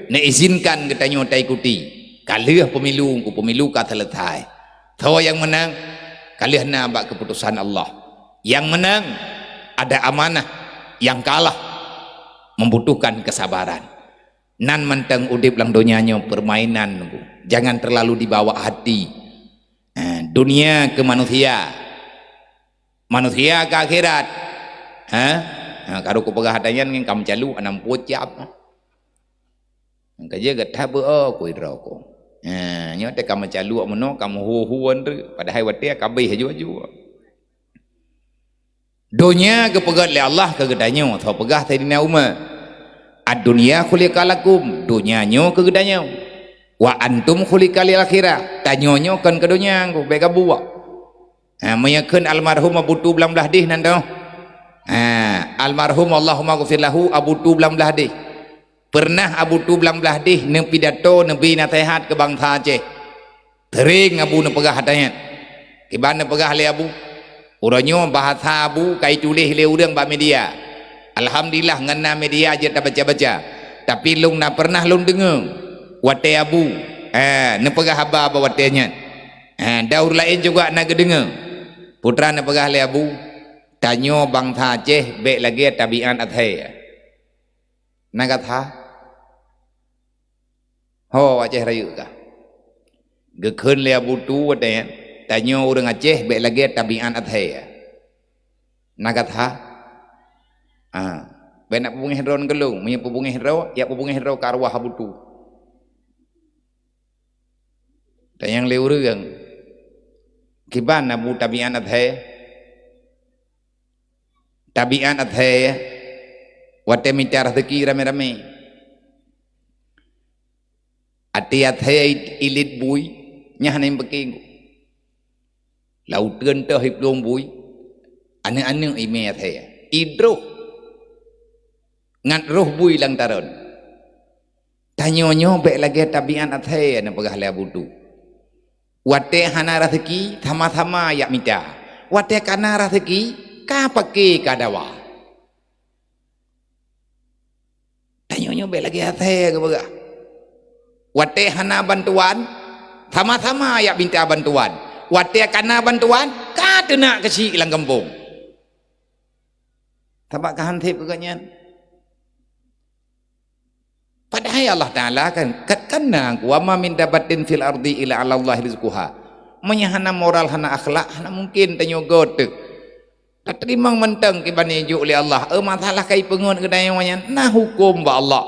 nak izinkan kita nyota ikuti. Kalah pemilu kata selesai. Tahu yang menang kalah nak keputusan Allah. Yang menang ada amanah. Yang kalah membutuhkan kesabaran. Nan menteng udip lang dunianya permainan. Jangan terlalu dibawa hati. Dunia ke manusia, manusia ke akhirat. Kalau ku pegah hadayan ngin kam calu anam pocap. Kaje gat habu ku idroko. Nyo te kam calu meno kam huan tu padahal wate kabeh haju-haju. Dunia kepegat oleh Allah kegedanyo atau pegah tadina umma. Ad-dunya khuliqalakum, dunyanya kegedanyo. Wa antum khuliqal akhirah, tanyonyo kan ke dunia ku baik buat. Meyakeun almarhum Abu Tu belam belah dih nanti. Almarhum Allahumma ghfir lahu Abu Tu belam belah dih. Pernah Abu Tu belam belah dih ne pidato nabi nasihat ke bangsa Aceh. Tering Abu ne pegah hatanya. Kiban ne pegah le Abu. Uranyo bahasa Abu kai tulis le urang ba media. Alhamdulillah ngena media je tak baca-baca. Tapi lung na pernah lung dengar wate Abu. Ne pegah haba ba watenya. Daur lain juga nak dengar. Putra ne pegah le Abu. Tanyo bangsa Aceh bek lagi tabian athai. Nagat ha. Ho Aceh rayu ka. Gekeun le Abu tu watenya. Tanyo orang Aceh baik lagi tabian athai. Nagat ha. Baik nak pupungih hidron gelung, punya pupungih hidro, ya pupungih hidro ke arwah Abu Tu. Dan yang leurang kiban Abu tabian athai. Tabian athai wate minta rezeki rame-rame. Ati athai ilit bui nyah nem beking. Lau tuan teh hiplong bui ane-ane ime athai idroh ngat roh bui lang taron tanyonyo bek lagi tabian athai ane pegah le Abu Tu wate hana rezeki sama-sama yak minta wate kana rezeki ka pake kadawa tanyonyo bek lagi athai ke pegah wate hana bantuan sama-sama yak minta bantuan wate kana bantuan ka tenak kecil lang kampung tabak kahantip kagaknya Padahal Allah Ta'ala kan kena wa ma min dabatin fil ardi ila 'ala Allah rizquha. Menyahana moral hana akhlak hana mungkin tanyo gotek. Tak terima menteng ke bani ju oleh Allah. Masalah kai pengun kedai wanya nah hukum ba Allah.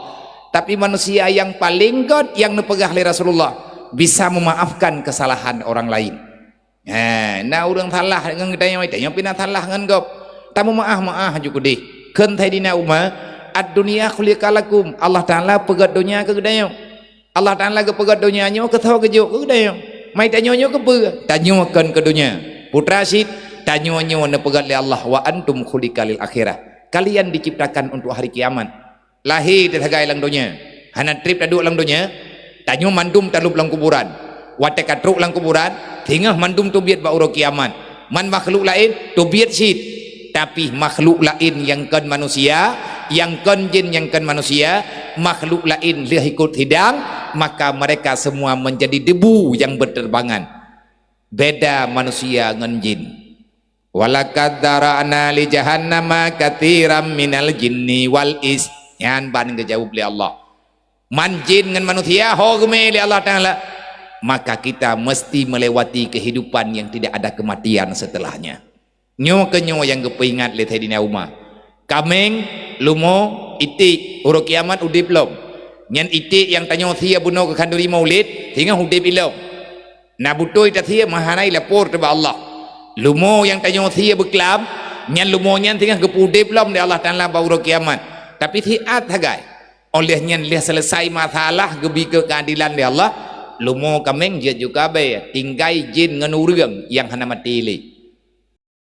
Tapi manusia yang paling god yang nepegah oleh Rasulullah bisa memaafkan kesalahan orang lain. Nah orang salah dengan kedai wanya tanyo pina salah ngan gop. Tamu maaf ju kudih. Keun thai dina umma ad-dunia khuliqalakum. Allah Ta'ala pegat dunia ke gedayo. Allah Ta'ala ke pegat dunia nyo ke thaw ke jo ke gedayo. Mai tanyo nyo ke pe tanyokan ke dunia. Putra Sid tanyo nyo ne pegat li Allah wa antum khuliqalil akhirah. Kalian diciptakan untuk hari kiamat. Lahir di hagai lang dunia. Hana trip duduk lang dunia. Tanyo mandum talup lang kuburan. Wate katruk lang kuburan, tingah mandum tu biat ba uro kiamat. Man makhluk lain tu biat Sid. Tapi makhluk lain yang kan manusia, yang kan jin, yang kan manusia, makhluk lain dia ikut hidang, maka mereka semua menjadi debu yang berterbangan. Beda manusia dengan jin. Walaqad dara'na li jahannama katsiran minal jinni wal ins. Yan ban ngejawab li Allah. Man jin dengan manusia hogme li Allah Ta'ala. Maka kita mesti melewati kehidupan yang tidak ada kematian setelahnya. Nyo ke nyo yang kepingat le tadi umah. Kameng, lumo, itik, uruk kiamat udip lom. Nyan itik yang tanyo thia buno ke kanduri maulid, tinggal udip ilom. Na butoi ta thia mahanai lapor ke Allah. Lumo yang tanyo thia beklam, nyan lumo nyan tinggal kepudip lom di Allah Ta'ala ba uruk kiamat. Tapi thiat hagai. Oleh nyan lihat selesai masalah gebi ke keadilan di Allah, lumo kameng dia juga be tinggai jin ngan urang yang hana mati li.